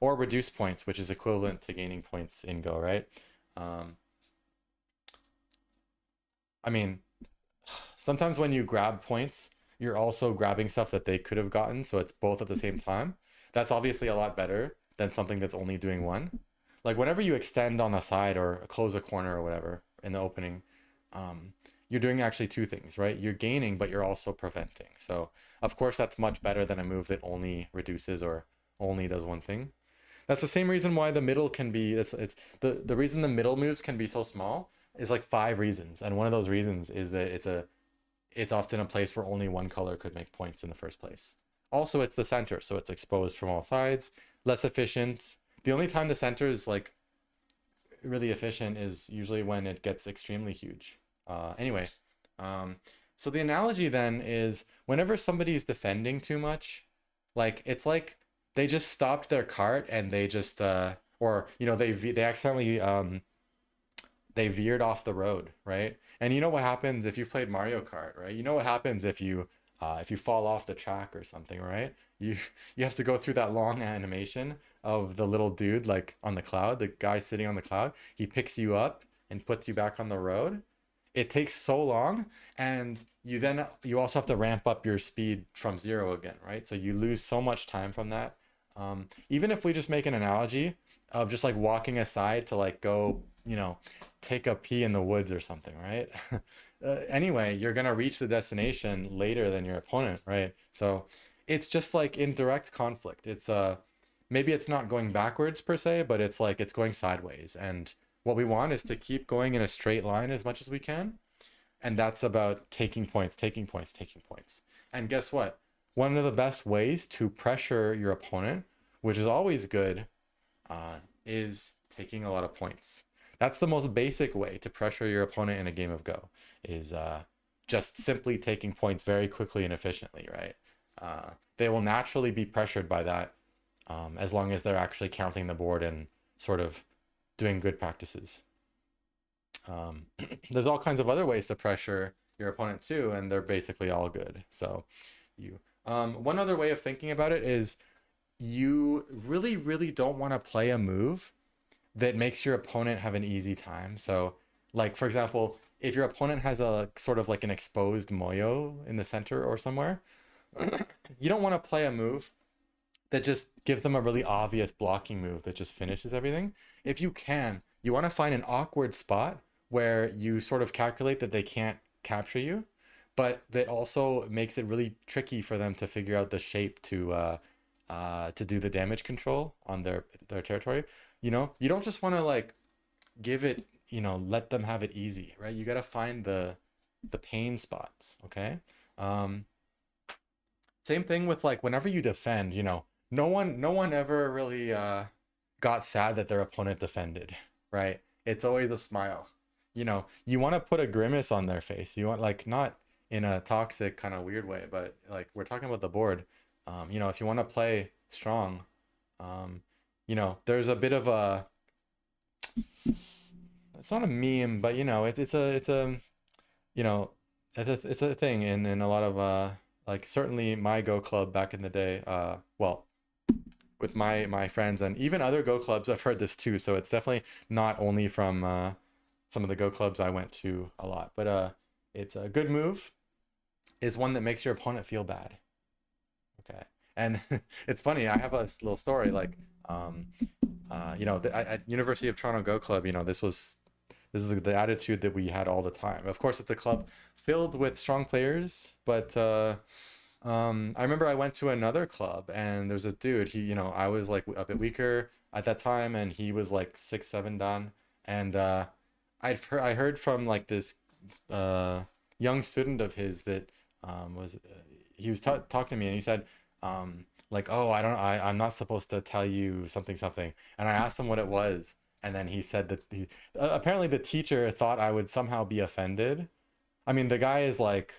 or reduce points, which is equivalent to gaining points in Go, right? Um, I mean, sometimes when you grab points, you're also grabbing stuff that they could have gotten, so it's both at the same time. That's obviously a lot better than something that's only doing one. Like whenever you extend on a side or close a corner or whatever in the opening, you're doing actually two things, right? You're gaining, but you're also preventing. So of course that's much better than a move that only reduces or only does one thing. That's the same reason why the middle can be, it's the reason the middle moves can be so small is like 5 reasons, and one of those reasons is that it's often a place where only one color could make points in the first place. Also, it's the center, so it's exposed from all sides, less efficient. The only time the center is like really efficient is usually when it gets extremely huge. Anyway, um, so the analogy then is whenever somebody is defending too much, it's like they just stopped their cart and they just or they accidentally they veered off the road, right? And you know what happens if you've played Mario Kart, right? You know what happens if you fall off the track or something, right? You have to go through that long animation of the little dude like on the cloud, the guy sitting on the cloud. He picks you up and puts you back on the road. It takes so long, and you also have to ramp up your speed from zero again, right? So you lose so much time from that. Even if we just make an analogy of just like walking aside to like go, take a pee in the woods or something, right? Anyway, you're gonna reach the destination later than your opponent, right? So it's just like in direct conflict. It's maybe it's not going backwards per se, but it's like it's going sideways. And what we want is to keep going in a straight line as much as we can. And that's about taking points, taking points, taking points. And guess what? One of the best ways to pressure your opponent, which is always good, is taking a lot of points. That's the most basic way to pressure your opponent in a game of Go, is just simply taking points very quickly and efficiently, right? They will naturally be pressured by that, as long as they're actually counting the board and sort of doing good practices. There's all kinds of other ways to pressure your opponent too, and they're basically all good. So one other way of thinking about it is you really, really don't want to play a move that makes your opponent have an easy time. So like, for example, if your opponent has a sort of like an exposed moyo in the center or somewhere, you don't want to play a move that just gives them a really obvious blocking move that just finishes everything. If you can, you want to find an awkward spot where you sort of calculate that they can't capture you, but that also makes it really tricky for them to figure out the shape to do the damage control on their territory. You don't just want to like give it, let them have it easy, right? You got to find the pain spots, okay? Um, Same thing with like whenever you defend, no one ever really got sad that their opponent defended, right? it's always a smile. You know, you want to put a grimace on their face. You want, like, not in a toxic kind of weird way, but like we're talking about the board. You know, if you want to play strong, um, you know, there's a bit of a, it's not a meme, but you know, it's a you know, it's a thing in a lot of like certainly my Go club back in the day. Well, with my friends and even other Go clubs, I've heard this too. So it's definitely not only from some of the Go clubs I went to a lot, but it's a good move is one that makes your opponent feel bad. Okay, and it's funny. I have a little story like. Um, you know, at University of Toronto Go Club, you know, this is the attitude that we had all the time. Of course, it's a club filled with strong players, but I remember I went to another club and there's a dude. He, you know, I was like a bit weaker at that time, and he was like 6, 7 done. And I heard from like this young student of his that was he was talking to me, and he said like, oh, I'm not supposed to tell you something something. And I asked him what it was, and then he said that apparently the teacher thought I would somehow be offended. I mean, the guy is like,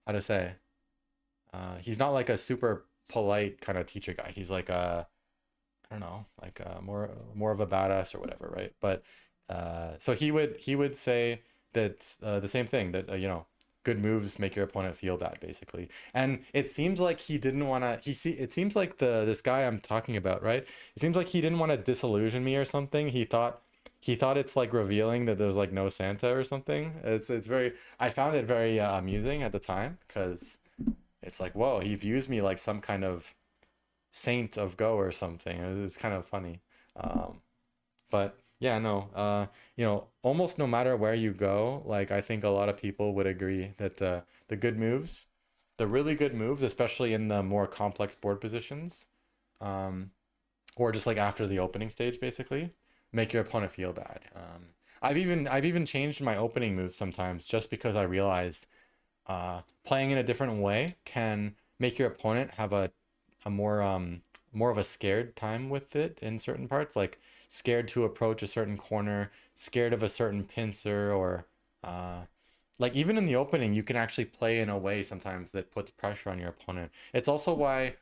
how to say, he's not like a super polite kind of teacher guy. He's like a, I don't know, like more of a badass or whatever, right? But so he would say that the same thing, that you know, good moves make your opponent feel bad, basically. And it seems like he didn't want to. It seems like this guy I'm talking about, right? It seems like he didn't want to disillusion me or something. He thought it's like revealing that there's like no Santa or something. It's very. I found it very amusing at the time because it's like, whoa, he views me like some kind of saint of Go or something. It's kind of funny. Um, but yeah, no, you know, almost no matter where you go, like I think a lot of people would agree that the good moves, the really good moves, especially in the more complex board positions, um, or just like after the opening stage, basically, make your opponent feel bad. I've even changed my opening moves sometimes just because I realized playing in a different way can make your opponent have a more of a scared time with it in certain parts, like scared to approach a certain corner, scared of a certain pincer, or uh, like even in the opening, you can actually play in a way sometimes that puts pressure on your opponent. It's also why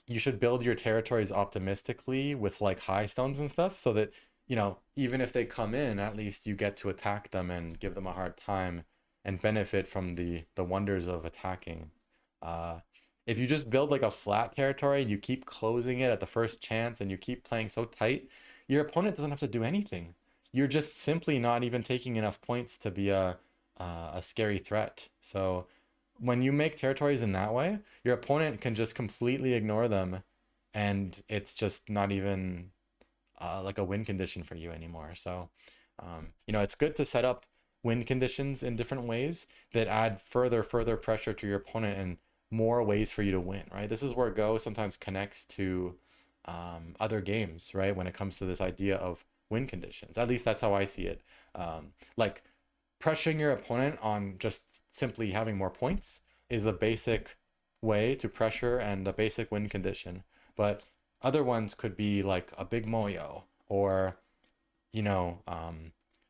you should build your territories optimistically with like high stones and stuff, so that you know, even if they come in, at least you get to attack them and give them a hard time and benefit from the wonders of attacking. uh if you just build like a flat territory and you keep closing it at the first chance and you keep playing so tight, your opponent doesn't have to do anything. You're just simply not even taking enough points to be a scary threat. So when you make territories in that way, your opponent can just completely ignore them, and it's just not even like a win condition for you anymore. So, you know, it's good to set up win conditions in different ways that add further pressure to your opponent and more ways for you to win, right? This is where Go sometimes connects to other games, right? When it comes to this idea of win conditions, at least that's how I see it. Like pressuring your opponent on just simply having more points is a basic way to pressure and a basic win condition. But other ones could be like a big moyo, or you know,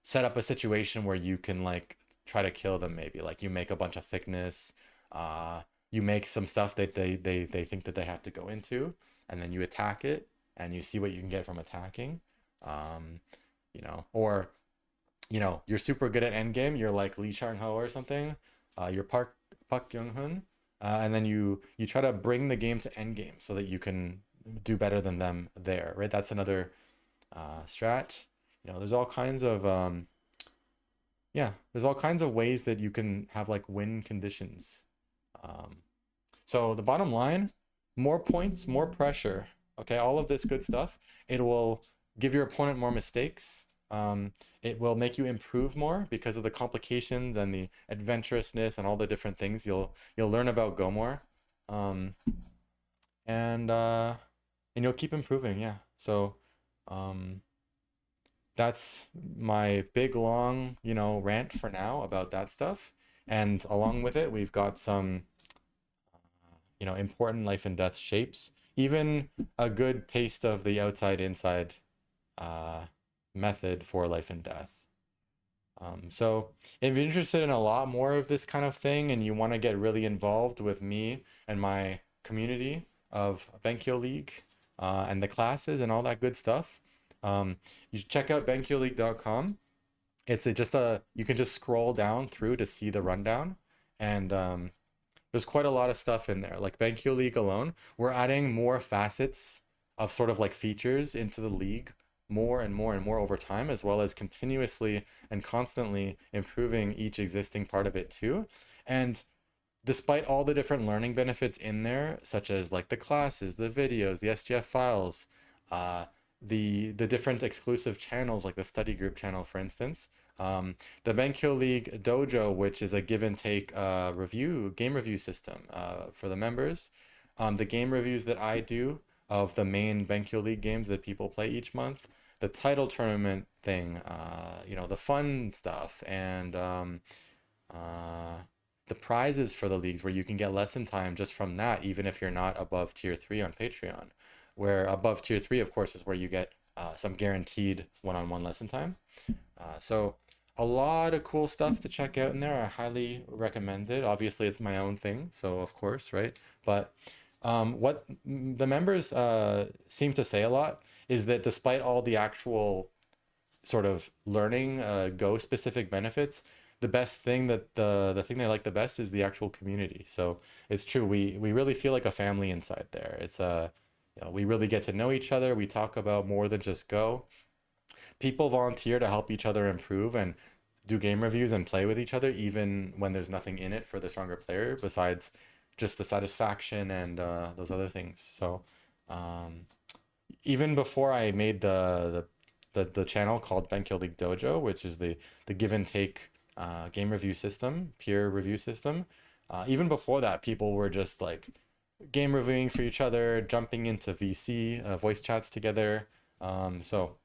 set up a situation where you can like try to kill them. Maybe like you make a bunch of thickness, uh, you make some stuff that they think that they have to go into, and then you attack it and you see what you can get from attacking. Um, you know, or you know, you're super good at endgame, you're like Lee Chang Ho or something, you're Park Young Hun, and then you try to bring the game to endgame so that you can do better than them there, right? That's another strat. You know, there's all kinds of yeah, there's all kinds of ways that you can have like win conditions. Um, so the bottom line, more points, more pressure. Okay, all of this good stuff. It will give your opponent more mistakes. It will make you improve more because of the complications and the adventurousness and all the different things you'll learn about Go more. Um, and you'll keep improving, yeah. So um, that's my big long, you know, rant for now about that stuff. And along with it, we've got some you know, important life and death shapes, even a good taste of the outside inside. Uh, method for life and death. So if you're interested in a lot more of this kind of thing and you want to get really involved with me and my community of Benkyo League and the classes and all that good stuff, you should check out benkyoleague.com. It's just you can just scroll down through to see the rundown, and there's quite a lot of stuff in there. Like Benkyo League alone, we're adding more facets of sort of like features into the league more and more and more over time, as well as continuously and constantly improving each existing part of it too. And despite all the different learning benefits in there, such as like the classes, the videos, the SGF files, uh, the different exclusive channels, like the study group channel, for instance, the Benkyo League Dojo, which is a give and take game review system for the members, the game reviews that I do of the main Benkyo League games that people play each month, the title tournament thing, the fun stuff, and uh, the prizes for the leagues where you can get lesson time just from that, even if you're not above tier 3 on Patreon. Where above tier 3, of course, is where you get some guaranteed one-on-one lesson time. So a lot of cool stuff to check out in there. I highly recommend it. Obviously, it's my own thing, so of course, right? But what the members seem to say a lot is that despite all the actual sort of learning Go specific benefits, the best thing that the thing they like the best is the actual community. So it's true. We really feel like a family inside there. It's we really get to know each other. We talk about more than just Go. People volunteer to help each other improve and do game reviews and play with each other, even when there's nothing in it for the stronger player besides just the satisfaction and those other things. So um, even before I made the channel called Benkyo League Dojo, which is the give and take game review system, peer review system. Even before that, people were just like game reviewing for each other, jumping into VC voice chats together. So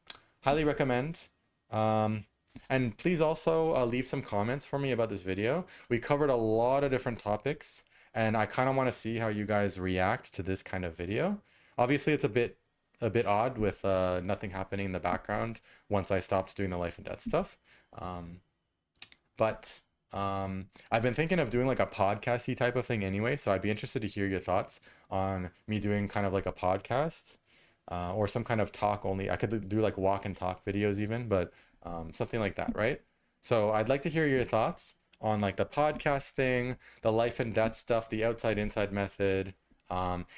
highly recommend. Um, and please also leave some comments for me about this video. We covered a lot of different topics, and I kind of want to see how you guys react to this kind of video. Obviously, it's a bit odd with nothing happening in the background once I stopped doing the life and death stuff. Um, but I've been thinking of doing like a podcasty type of thing anyway, so I'd be interested to hear your thoughts on me doing kind of like a podcast or some kind of talk only. I could do like walk and talk videos even, but something like that, right? So I'd like to hear your thoughts on like the podcast thing, the life and death stuff, the outside inside method,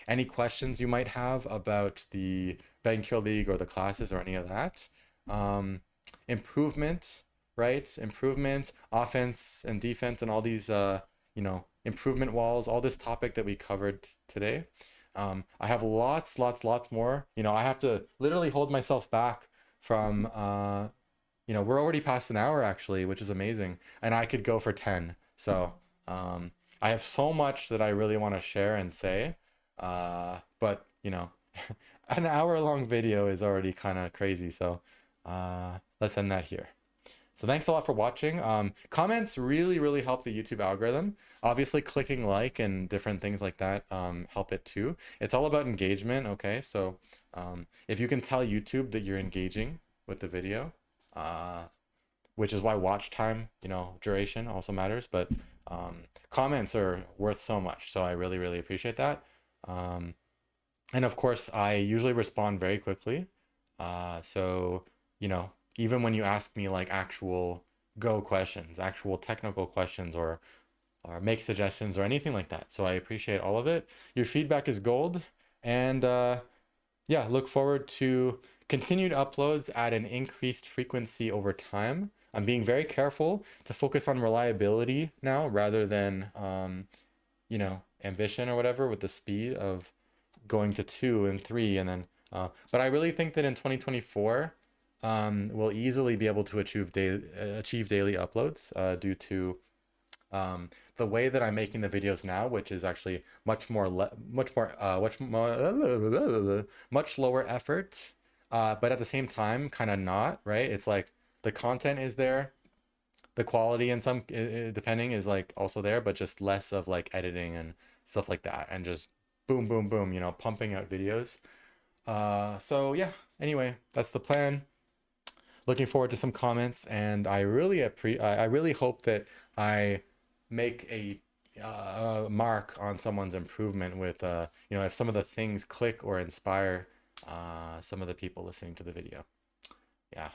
any questions you might have about the Benkyo League or the classes or any of that. Um, improvement, right? Improvement, offense and defense, and all these, improvement walls, all this topic that we covered today. I have lots more. I have to literally hold myself back from, we're already past an hour actually, which is amazing. And I could go for 10. So I have so much that I really want to share and say. But, an hour long video is already kind of crazy. So let's end that here. So thanks a lot for watching. Comments really help the YouTube algorithm. Obviously, clicking like and different things like that help it too. It's all about engagement, okay? So if you can tell YouTube that you're engaging with the video, uh, which is why watch time, duration also matters, but comments are worth so much. So I really appreciate that. And of course, I usually respond very quickly. So, even when you ask me like actual Go questions, actual technical questions, or make suggestions or anything like that. So I appreciate all of it. Your feedback is gold. And yeah, look forward to continued uploads at an increased frequency over time. I'm being very careful to focus on reliability now rather than, ambition or whatever with the speed of going to 2 and 3 and then but I really think that in 2024 we'll easily be able to achieve daily uploads due to the way that I'm making the videos now, which is actually much lower effort, but at the same time kind of not, right? It's like the content is there, the quality and some depending is like also there, but just less of like editing and stuff like that, and just boom, pumping out videos. So yeah, anyway, that's the plan. looking forward to some comments, and I really hope that I make a mark on someone's improvement with if some of the things click or inspire some of the people listening to the video. Yeah.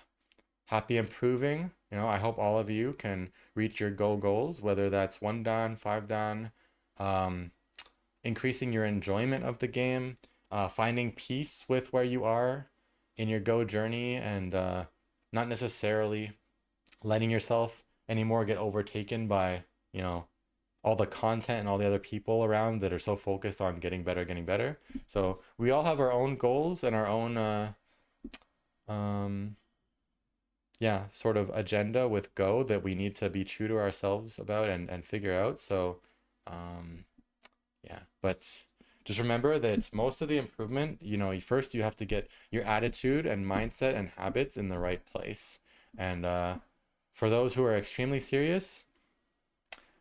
Happy improving. I hope all of you can reach your goals, whether that's 1 dan, 5 dan, um, increasing your enjoyment of the game, finding peace with where you are in your Go journey, and not necessarily letting yourself anymore get overtaken by, you know, all the content and all the other people around that are so focused on getting better, getting better. So we all have our own goals and our own, um, yeah, sort of agenda with Go that we need to be true to ourselves about and figure out. So, um, yeah, but just remember that most of the improvement, first you have to get your attitude and mindset and habits in the right place. And for those who are extremely serious,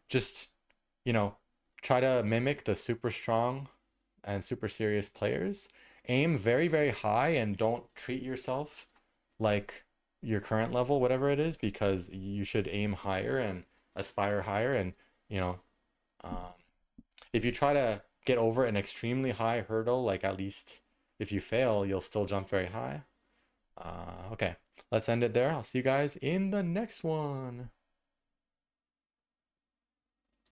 just, you know, try to mimic the super strong and super serious players. Aim very, very high and don't treat yourself like your current level, whatever it is, because you should aim higher and aspire higher. And, you know, um, if you try to get over an extremely high hurdle, like at least if you fail, you'll still jump very high. Okay, let's end it there. I'll see you guys in the next one.